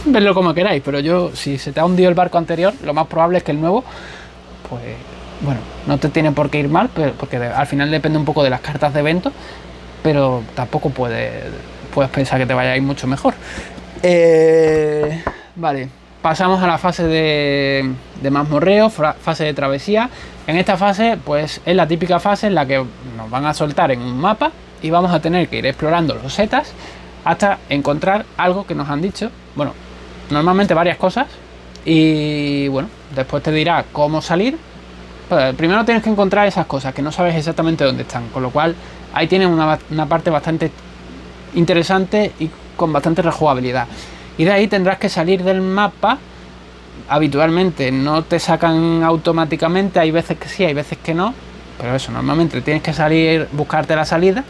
vedlo como queráis, pero si se te ha hundido el barco anterior, lo más probable es que el nuevo, pues, bueno, no te tiene por qué ir mal, porque al final depende un poco de las cartas de evento, pero tampoco puedes pensar que te vaya a ir mucho mejor. Vale, pasamos a la fase de mazmorreo, fase de travesía. En esta fase, pues es la típica fase en la que nos van a soltar en un mapa y vamos a tener que ir explorando los setas hasta encontrar algo que nos han dicho. Bueno, normalmente varias cosas. Y bueno, después te dirá cómo salir. Pero primero tienes que encontrar esas cosas que no sabes exactamente dónde están. Con lo cual, ahí tienes una parte bastante interesante y con bastante rejugabilidad. Y de ahí tendrás que salir del mapa. Habitualmente no te sacan automáticamente, hay veces que sí, hay veces que no, pero eso, normalmente tienes que salir, buscarte la salida,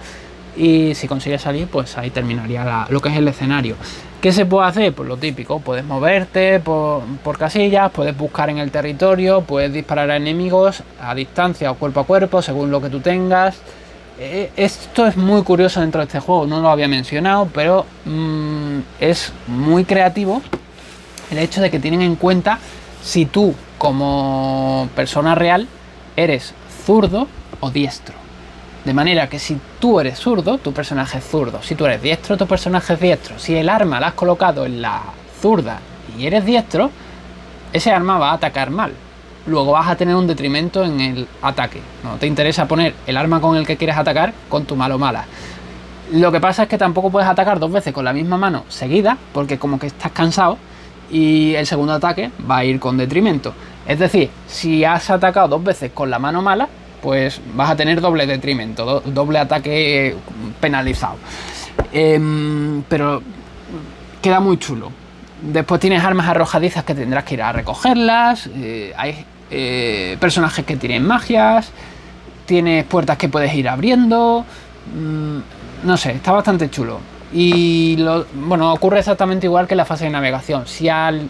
y si consigues salir, pues ahí terminaría lo que es el escenario. ¿Qué se puede hacer? Pues lo típico, puedes moverte por casillas, puedes buscar en el territorio, puedes disparar a enemigos a distancia o cuerpo a cuerpo, según lo que tú tengas. Esto es muy curioso dentro de este juego, no lo había mencionado, pero es muy creativo el hecho de que tienen en cuenta si tú, como persona real, eres zurdo o diestro. De manera que si tú eres zurdo, tu personaje es zurdo. Si tú eres diestro, tu personaje es diestro. Si el arma la has colocado en la zurda y eres diestro, ese arma va a atacar mal. Luego vas a tener un detrimento en el ataque. No te interesa poner el arma con el que quieres atacar con tu mano mala. Lo que pasa es que tampoco puedes atacar dos veces con la misma mano seguida, porque como que estás cansado y el segundo ataque va a ir con detrimento. Es decir, si has atacado dos veces con la mano mala, pues vas a tener doble detrimento, doble ataque penalizado. Pero queda muy chulo. Después tienes armas arrojadizas que tendrás que ir a recogerlas. Hay personajes que tienen magias. Tienes puertas que puedes ir abriendo. No sé, está bastante chulo. Y bueno, ocurre exactamente igual que en la fase de navegación.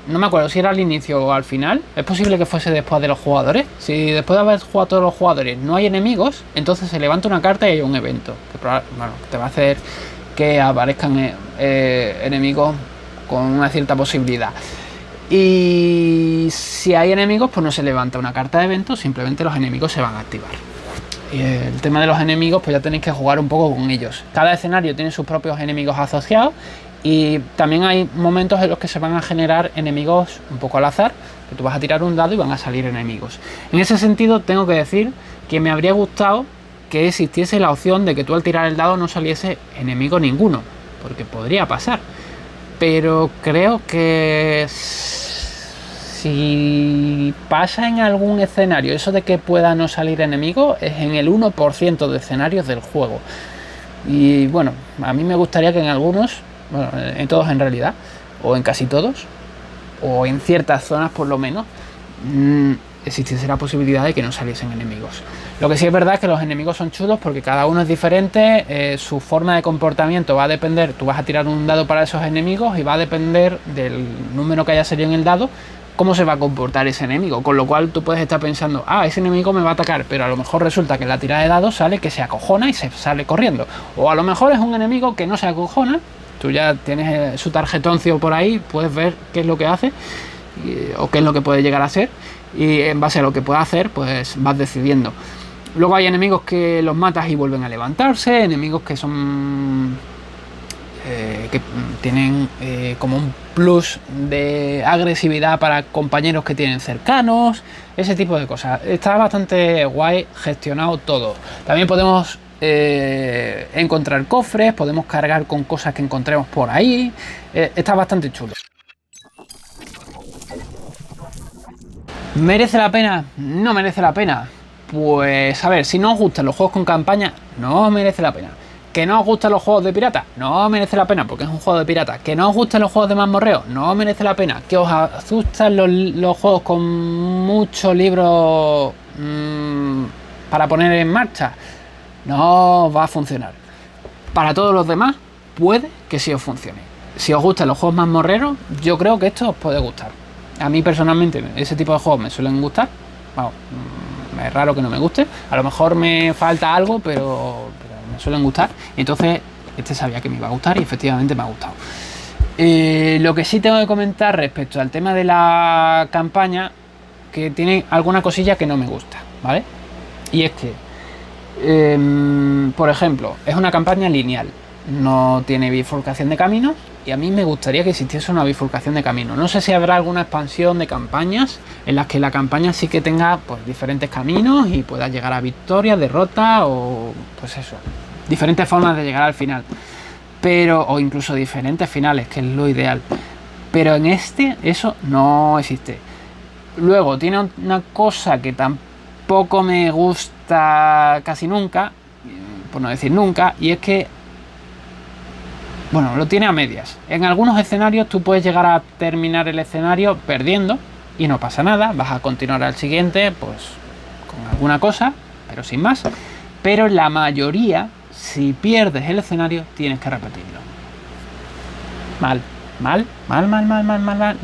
No me acuerdo si era al inicio o al final. Es posible que fuese después de los jugadores. Si después de haber jugado todos los jugadores no hay enemigos, entonces se levanta una carta y hay un evento que te va a hacer que aparezcan enemigos con una cierta posibilidad. Y si hay enemigos, pues no se levanta una carta de evento, simplemente los enemigos se van a activar. Y el tema de los enemigos, pues ya tenéis que jugar un poco con ellos. Cada escenario tiene sus propios enemigos asociados y también hay momentos en los que se van a generar enemigos un poco al azar, que tú vas a tirar un dado y van a salir enemigos. En ese sentido, tengo que decir que me habría gustado que existiese la opción de que tú al tirar el dado no saliese enemigo ninguno, porque podría pasar. Pero creo que si pasa en algún escenario eso de que pueda no salir enemigo, es en el 1% de escenarios del juego. Y bueno, a mí me gustaría que en algunos, bueno, en todos en realidad, o en casi todos, o en ciertas zonas por lo menos, existiese la posibilidad de que no saliesen enemigos. Lo que sí es verdad es que los enemigos son chulos porque cada uno es diferente, su forma de comportamiento va a depender, tú vas a tirar un dado para esos enemigos y va a depender del número que haya salido en el dado, cómo se va a comportar ese enemigo, con lo cual tú puedes estar pensando, ese enemigo me va a atacar, pero a lo mejor resulta que en la tirada de dados sale que se acojona y se sale corriendo, o a lo mejor es un enemigo que no se acojona, tú ya tienes su tarjetoncio por ahí, puedes ver qué es lo que hace o qué es lo que puede llegar a ser, y en base a lo que pueda hacer pues vas decidiendo. Luego hay enemigos que los matas y vuelven a levantarse, enemigos que son que tienen como un plus de agresividad para compañeros que tienen cercanos, ese tipo de cosas. Está bastante guay gestionado todo. También podemos encontrar cofres, podemos cargar con cosas que encontremos por ahí. Está bastante chulo. ¿Merece la pena? ¿No merece la pena? Pues a ver, si no os gustan los juegos con campaña, no merece la pena. ¿Que no os gustan los juegos de pirata? No merece la pena porque es un juego de pirata. ¿Que no os gustan los juegos de mazmorreo? No merece la pena. ¿Que os asustan los juegos con muchos libros para poner en marcha? No va a funcionar. Para todos los demás, puede que sí os funcione. Si os gustan los juegos mazmorreros, yo creo que esto os puede gustar. A mí personalmente ese tipo de juegos me suelen gustar. Bueno, es raro que no me guste. A lo mejor me falta algo, pero me suelen gustar. Y entonces este sabía que me iba a gustar y efectivamente me ha gustado. Lo que sí tengo que comentar respecto al tema de la campaña, que tiene alguna cosilla que no me gusta, ¿vale? Y es que, por ejemplo, es una campaña lineal. No tiene bifurcación de caminos y a mí me gustaría que existiese una bifurcación de caminos. No sé si habrá alguna expansión de campañas en las que la campaña sí que tenga pues diferentes caminos y pueda llegar a victoria, derrota o pues eso, diferentes formas de llegar al final, pero o incluso diferentes finales, que es lo ideal. Pero en este eso no existe. Luego tiene una cosa que tampoco me gusta casi nunca, por no decir nunca, y es que lo tiene a medias. En algunos escenarios tú puedes llegar a terminar el escenario perdiendo y no pasa nada, vas a continuar al siguiente pues con alguna cosa, pero sin más. Pero en la mayoría, si pierdes el escenario, tienes que repetirlo. Mal.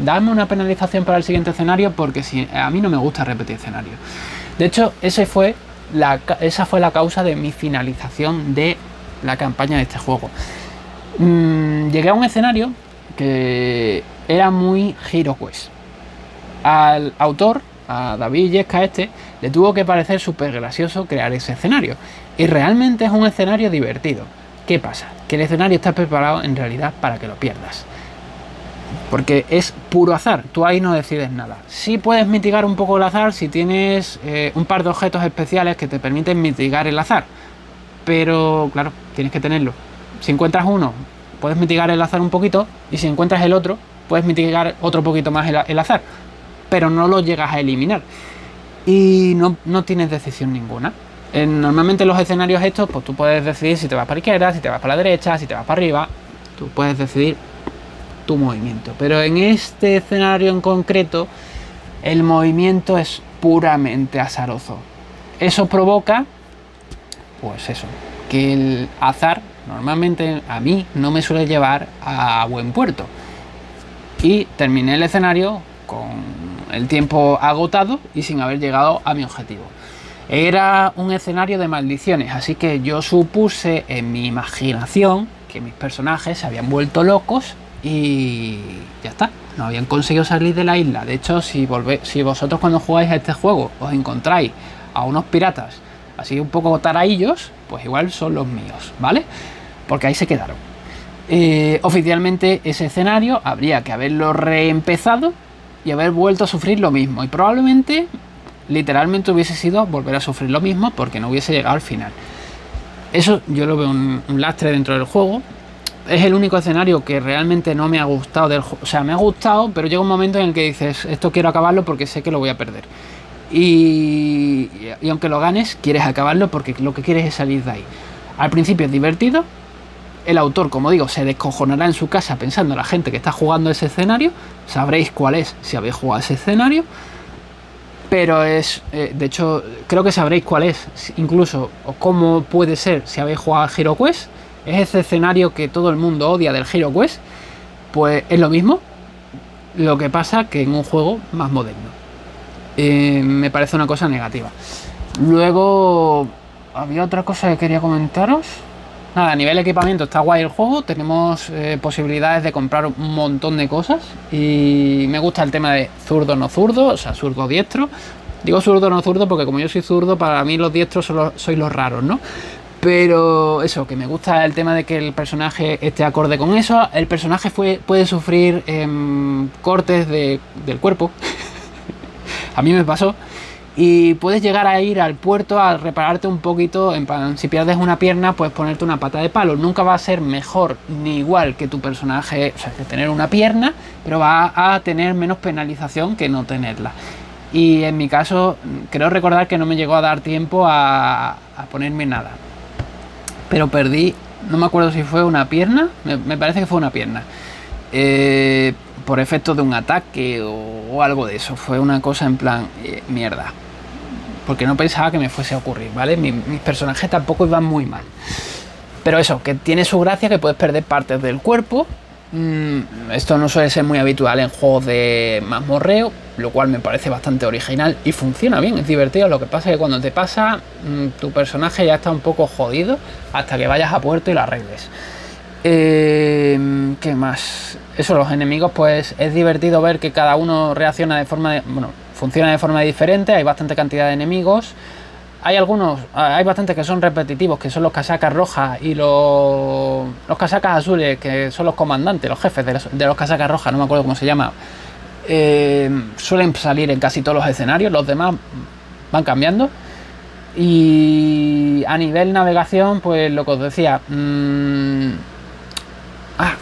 Dame una penalización para el siguiente escenario porque a mí no me gusta repetir escenario. De hecho, esa fue la causa de mi finalización de la campaña de este juego. Llegué a un escenario que era muy HeroQuest. Al autor, a David Yesca le tuvo que parecer súper gracioso crear ese escenario. Y realmente es un escenario divertido. ¿Qué pasa? Que el escenario está preparado en realidad para que lo pierdas. Porque es puro azar, tú ahí no decides nada. Sí puedes mitigar un poco el azar si tienes un par de objetos especiales que te permiten mitigar el azar. Pero claro, tienes que tenerlo. Si encuentras uno, puedes mitigar el azar un poquito, y si encuentras el otro, puedes mitigar otro poquito más el azar, pero no lo llegas a eliminar y no tienes decisión ninguna. Normalmente en los escenarios estos, pues tú puedes decidir si te vas para la izquierda, si te vas para la derecha, si te vas para arriba, tú puedes decidir tu movimiento, pero en este escenario en concreto el movimiento es puramente azaroso. Eso provoca, pues eso, que el azar normalmente a mí no me suele llevar a buen puerto. Y terminé el escenario con el tiempo agotado y sin haber llegado a mi objetivo. Era un escenario de maldiciones, así que yo supuse en mi imaginación que mis personajes se habían vuelto locos y ya está, no habían conseguido salir de la isla. De hecho, si vosotros cuando jugáis a este juego os encontráis a unos piratas así un poco taraillos, pues igual son los míos, ¿vale? Porque ahí se quedaron. Oficialmente ese escenario habría que haberlo reempezado y haber vuelto a sufrir lo mismo, y probablemente literalmente hubiese sido volver a sufrir lo mismo porque no hubiese llegado al final. Eso yo lo veo un lastre dentro del juego. Es el único escenario que realmente no me ha gustado del juego. O sea, me ha gustado, pero llega un momento en el que dices, esto quiero acabarlo porque sé que lo voy a perder. Y aunque lo ganes, quieres acabarlo porque lo que quieres es salir de ahí. Al principio es divertido. El autor, como digo, se descojonará en su casa pensando en la gente que está jugando ese escenario. Sabréis cuál es si habéis jugado ese escenario. pero es, de hecho, creo que sabréis cuál es, incluso, o cómo puede ser si habéis jugado a Hero Quest. Es ese escenario que todo el mundo odia del Hero Quest, pues es lo mismo, lo que pasa que en un juego más moderno. Me parece una cosa negativa. Luego, había otra cosa que quería comentaros. Nada, a nivel de equipamiento está guay el juego, tenemos posibilidades de comprar un montón de cosas y me gusta el tema de zurdo no zurdo, o sea, zurdo diestro. Digo zurdo no zurdo porque como yo soy zurdo, para mí los diestros sois los raros, ¿no? Pero eso, que me gusta el tema de que el personaje esté acorde con eso. El personaje puede sufrir cortes del cuerpo. A mí me pasó. Y puedes llegar a ir al puerto a repararte un poquito, en plan, si pierdes una pierna, puedes ponerte una pata de palo. Nunca va a ser mejor ni igual que tu personaje, o sea, que tener una pierna, pero va a tener menos penalización que no tenerla. Y en mi caso, creo recordar que no me llegó a dar tiempo a ponerme nada. Pero perdí, no me acuerdo si fue una pierna, me parece que fue una pierna. Por efecto de un ataque o algo de eso. Fue una cosa en plan, mierda. Porque no pensaba que me fuese a ocurrir, ¿vale? Mis personajes tampoco iban muy mal. Pero eso, que tiene su gracia, que puedes perder partes del cuerpo. Esto no suele ser muy habitual en juegos de mazmorreo, lo cual me parece bastante original y funciona bien, es divertido. Lo que pasa es que cuando te pasa, tu personaje ya está un poco jodido hasta que vayas a puerto y lo arregles. ¿Qué más? Eso, los enemigos, pues es divertido ver que cada uno reacciona de forma funciona de forma diferente. Hay bastante cantidad de enemigos. Hay bastantes que son repetitivos, que son los casacas rojas y los casacas azules, que son los comandantes, los jefes de los casacas rojas, no me acuerdo cómo se llama. Suelen salir en casi todos los escenarios, los demás van cambiando. Y a nivel navegación, pues lo que os decía,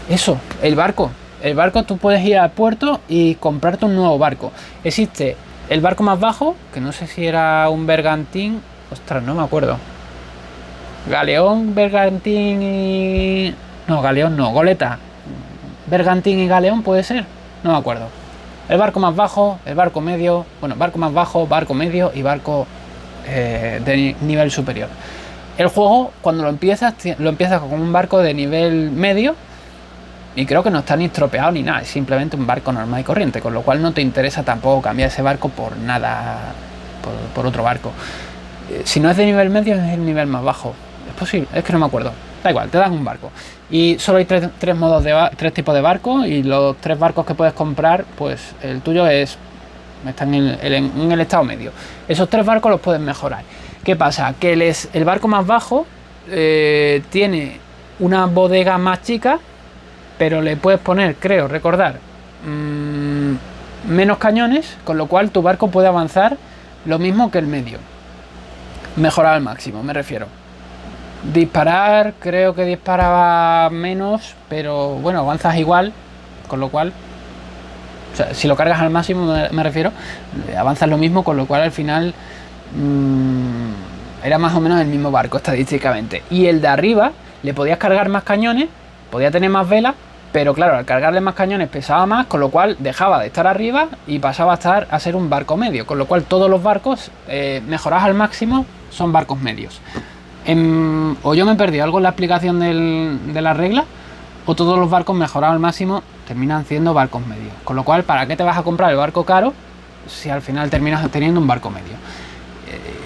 eso, el barco. El barco, tú puedes ir al puerto y comprarte un nuevo barco. Existe el barco más bajo, que no sé si era un bergantín. Ostras, no me acuerdo. Galeón, bergantín y... No, galeón no, goleta. Bergantín y galeón puede ser. No me acuerdo. El barco más bajo, el barco medio... Bueno, barco más bajo, barco medio y barco de nivel superior. El juego, cuando lo empiezas con un barco de nivel medio. Y creo que no está ni estropeado ni nada, es simplemente un barco normal y corriente, con lo cual no te interesa tampoco cambiar ese barco por nada, por otro barco. Si no es de nivel medio, es el nivel más bajo. Es posible, es que no me acuerdo. Da igual, te dan un barco. Y solo hay tres tipos de barcos, y los 3 barcos que puedes comprar, pues el tuyo está en el estado medio. Esos 3 barcos los puedes mejorar. ¿Qué pasa? Que el barco más bajo tiene una bodega más chica, pero le puedes poner, creo recordar, menos cañones, con lo cual tu barco puede avanzar lo mismo que el medio. Mejorar al máximo, me refiero. Disparar, creo que disparaba menos, pero bueno, avanzas igual, con lo cual, o sea, si lo cargas al máximo, me refiero, avanzas lo mismo, con lo cual al final era más o menos el mismo barco estadísticamente. Y el de arriba, le podías cargar más cañones, podía tener más velas, pero claro, al cargarle más cañones pesaba más, con lo cual dejaba de estar arriba y pasaba a ser un barco medio, con lo cual todos los barcos mejorados al máximo son barcos medios. O yo me he perdido algo en la explicación de la regla, o todos los barcos mejorados al máximo terminan siendo barcos medios, con lo cual, ¿para qué te vas a comprar el barco caro si al final terminas teniendo un barco medio?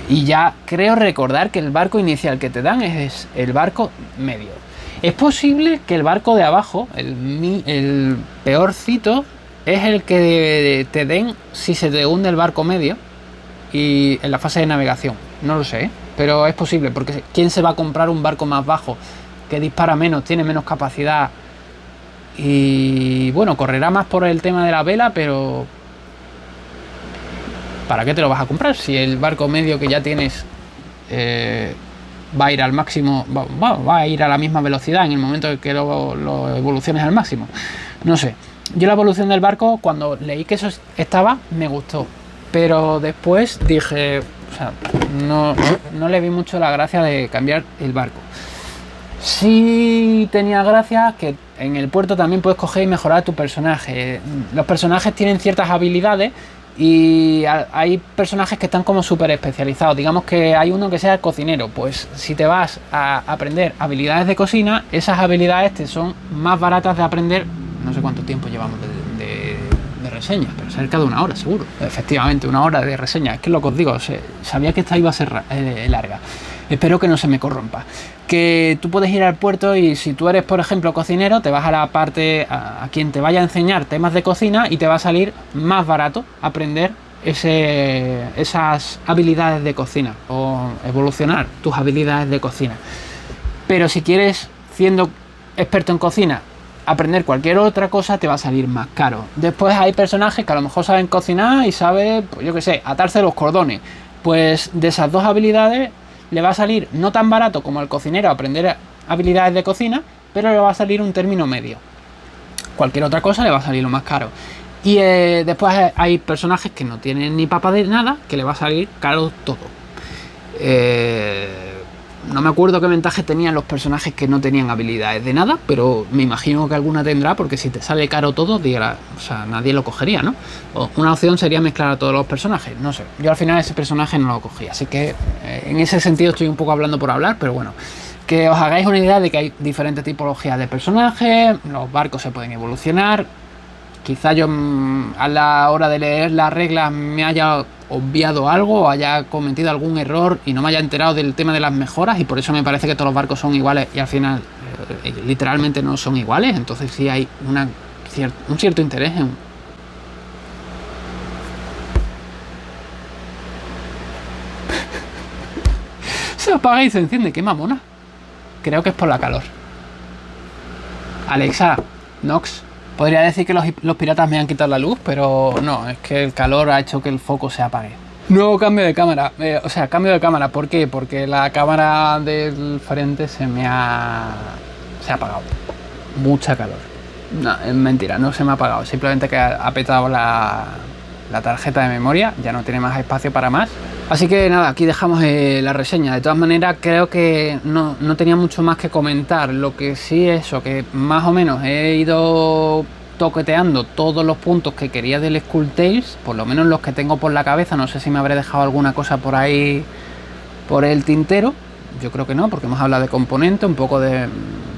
Y ya creo recordar que el barco inicial que te dan es el barco medio. Es posible que el barco de abajo, el peorcito, es el que te den si se te hunde el barco medio y en la fase de navegación. No lo sé, pero es posible, porque ¿quién se va a comprar un barco más bajo que dispara menos, tiene menos capacidad y bueno, correrá más por el tema de la vela, pero ¿para qué te lo vas a comprar si el barco medio que ya tienes va a ir al máximo, va a ir a la misma velocidad en el momento en que lo evoluciones al máximo? No sé, yo la evolución del barco, cuando leí que eso estaba, me gustó, pero después dije, o sea, no le vi mucho la gracia de cambiar el barco. Sí tenía gracia que en el puerto también puedes coger y mejorar tu personaje. Los personajes tienen ciertas habilidades Y hay personajes que están como súper especializados. Digamos que hay uno que sea el cocinero. Pues si te vas a aprender habilidades de cocina, esas habilidades te son más baratas de aprender. No sé cuánto tiempo llevamos de reseñas, pero cerca de 1 hora seguro. Efectivamente, 1 hora de reseña. Es que lo que os digo, sabía que esta iba a ser larga. Espero que no se me corrompa. Que tú puedes ir al puerto y si tú eres, por ejemplo, cocinero, te vas a la parte a quien te vaya a enseñar temas de cocina y te va a salir más barato aprender esas habilidades de cocina o evolucionar tus habilidades de cocina. Pero si quieres, siendo experto en cocina, aprender cualquier otra cosa, te va a salir más caro. Después hay personajes que a lo mejor saben cocinar y saben, pues yo qué sé, atarse los cordones. Pues de esas dos habilidades le va a salir no tan barato como el cocinero aprender habilidades de cocina, pero le va a salir un término medio. Cualquier otra cosa le va a salir lo más caro. Y después hay personajes que no tienen ni papa de nada, que le va a salir caro todo. No me acuerdo qué ventajas tenían los personajes que no tenían habilidades de nada, pero me imagino que alguna tendrá, porque si te sale caro todo, o sea, nadie lo cogería, ¿no? O una opción sería mezclar a todos los personajes, no sé. Yo al final ese personaje no lo cogí, así que en ese sentido estoy un poco hablando por hablar, pero bueno. Que os hagáis una idea de que hay diferentes tipologías de personajes, los barcos se pueden evolucionar. Quizá yo a la hora de leer las reglas me haya obviado algo o haya cometido algún error y no me haya enterado del tema de las mejoras, y por eso me parece que todos los barcos son iguales y al final literalmente no son iguales. Entonces sí hay un cierto interés en... Se apaga y se enciende, qué mamona. Creo que es por la calor. Alexa, Nox. Podría decir que los piratas me han quitado la luz, pero no, es que el calor ha hecho que el foco se apague. Nuevo cambio de cámara, cambio de cámara, ¿por qué? Porque la cámara del frente se ha apagado. Mucha calor. No, es mentira, no se me ha apagado, simplemente que ha petado la tarjeta de memoria, ya no tiene más espacio para más. Así que nada, aquí dejamos la reseña. De todas maneras, creo que no tenía mucho más que comentar. Lo que sí es eso, que más o menos he ido toqueteando todos los puntos que quería del Skull Tales, por lo menos los que tengo por la cabeza. No sé si me habré dejado alguna cosa por ahí por el tintero. Yo creo que no, porque hemos hablado de componentes, un poco de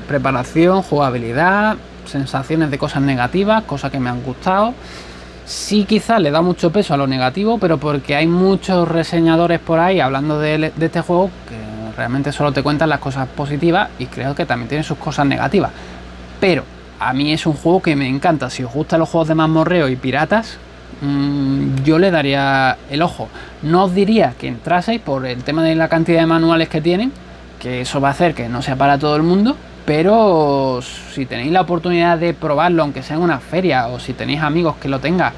preparación, jugabilidad, sensaciones de cosas negativas, cosas que me han gustado. Sí, quizás le da mucho peso a lo negativo, pero porque hay muchos reseñadores por ahí hablando de este juego que realmente solo te cuentan las cosas positivas, y creo que también tiene sus cosas negativas. Pero a mí es un juego que me encanta. Si os gustan los juegos de mazmorreo y piratas, yo le daría el ojo. No os diría que entraseis por el tema de la cantidad de manuales que tienen, que eso va a hacer que no sea para todo el mundo. Pero si tenéis la oportunidad de probarlo, aunque sea en una feria, o si tenéis amigos que lo tengan,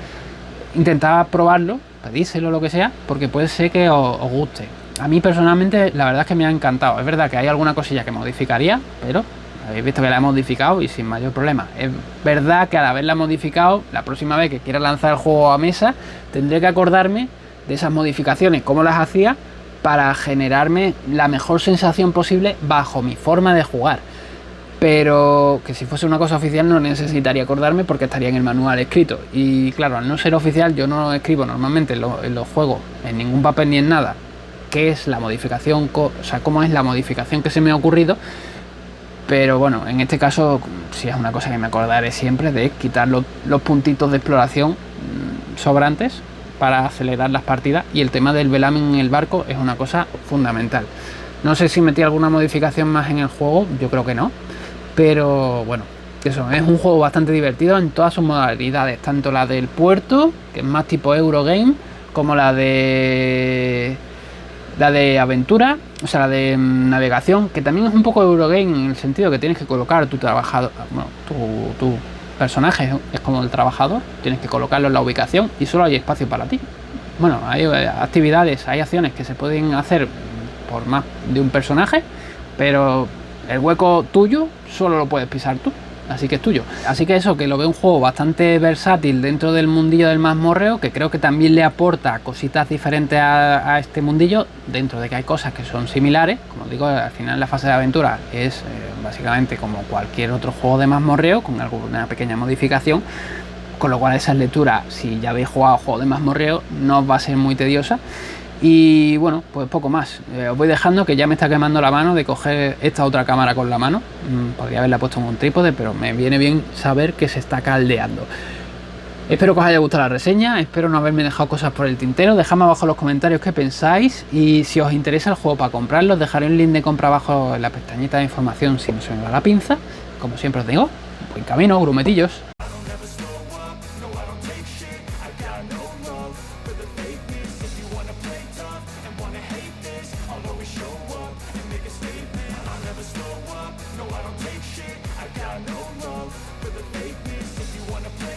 intentad probarlo, pedíselo, lo que sea, porque puede ser que os guste. A mí personalmente la verdad es que me ha encantado. Es verdad que hay alguna cosilla que modificaría, pero habéis visto que la he modificado y sin mayor problema. Es verdad que al haberla modificado, la próxima vez que quiera lanzar el juego a mesa, tendré que acordarme de esas modificaciones, cómo las hacía, para generarme la mejor sensación posible bajo mi forma de jugar. Pero que si fuese una cosa oficial no necesitaría acordarme, porque estaría en el manual escrito. Y claro, al no ser oficial, yo no escribo normalmente en los juegos, en ningún papel ni en nada, qué es la modificación, o sea, cómo es la modificación que se me ha ocurrido. Pero bueno, en este caso sí es una cosa que me acordaré siempre, de quitar los puntitos de exploración sobrantes para acelerar las partidas. Y el tema del velamen en el barco es una cosa fundamental. No sé si metí alguna modificación más en el juego, yo creo que no. Pero bueno, eso, es un juego bastante divertido en todas sus modalidades, tanto la del puerto, que es más tipo Eurogame, como la de aventura, o sea, la de navegación, que también es un poco Eurogame en el sentido que tienes que colocar tu trabajador, bueno, tu personaje es como el trabajador, tienes que colocarlo en la ubicación y solo hay espacio para ti. Bueno, hay actividades, hay acciones que se pueden hacer por más de un personaje, pero el hueco tuyo solo lo puedes pisar tú, así que es tuyo. Así que eso, que lo veo un juego bastante versátil dentro del mundillo del mazmorreo, que creo que también le aporta cositas diferentes a este mundillo, dentro de que hay cosas que son similares. Como digo, al final la fase de aventura es básicamente como cualquier otro juego de mazmorreo, con alguna pequeña modificación. con lo cual esas lecturas, si ya habéis jugado juegos de mazmorreo, no os va a ser muy tediosa. Y bueno, pues poco más. Os voy dejando, que ya me está quemando la mano de coger esta otra cámara con la mano. Podría haberla puesto en un trípode, pero me viene bien saber que se está caldeando. Espero que os haya gustado la reseña, espero no haberme dejado cosas por el tintero. Dejadme abajo en los comentarios qué pensáis, y si os interesa el juego para comprarlo, os dejaré un link de compra abajo en la pestañita de información si no se me va la pinza. Como siempre os digo, buen camino, grumetillos. No, I don't take shit. I got no love for the fakeness. If you wanna play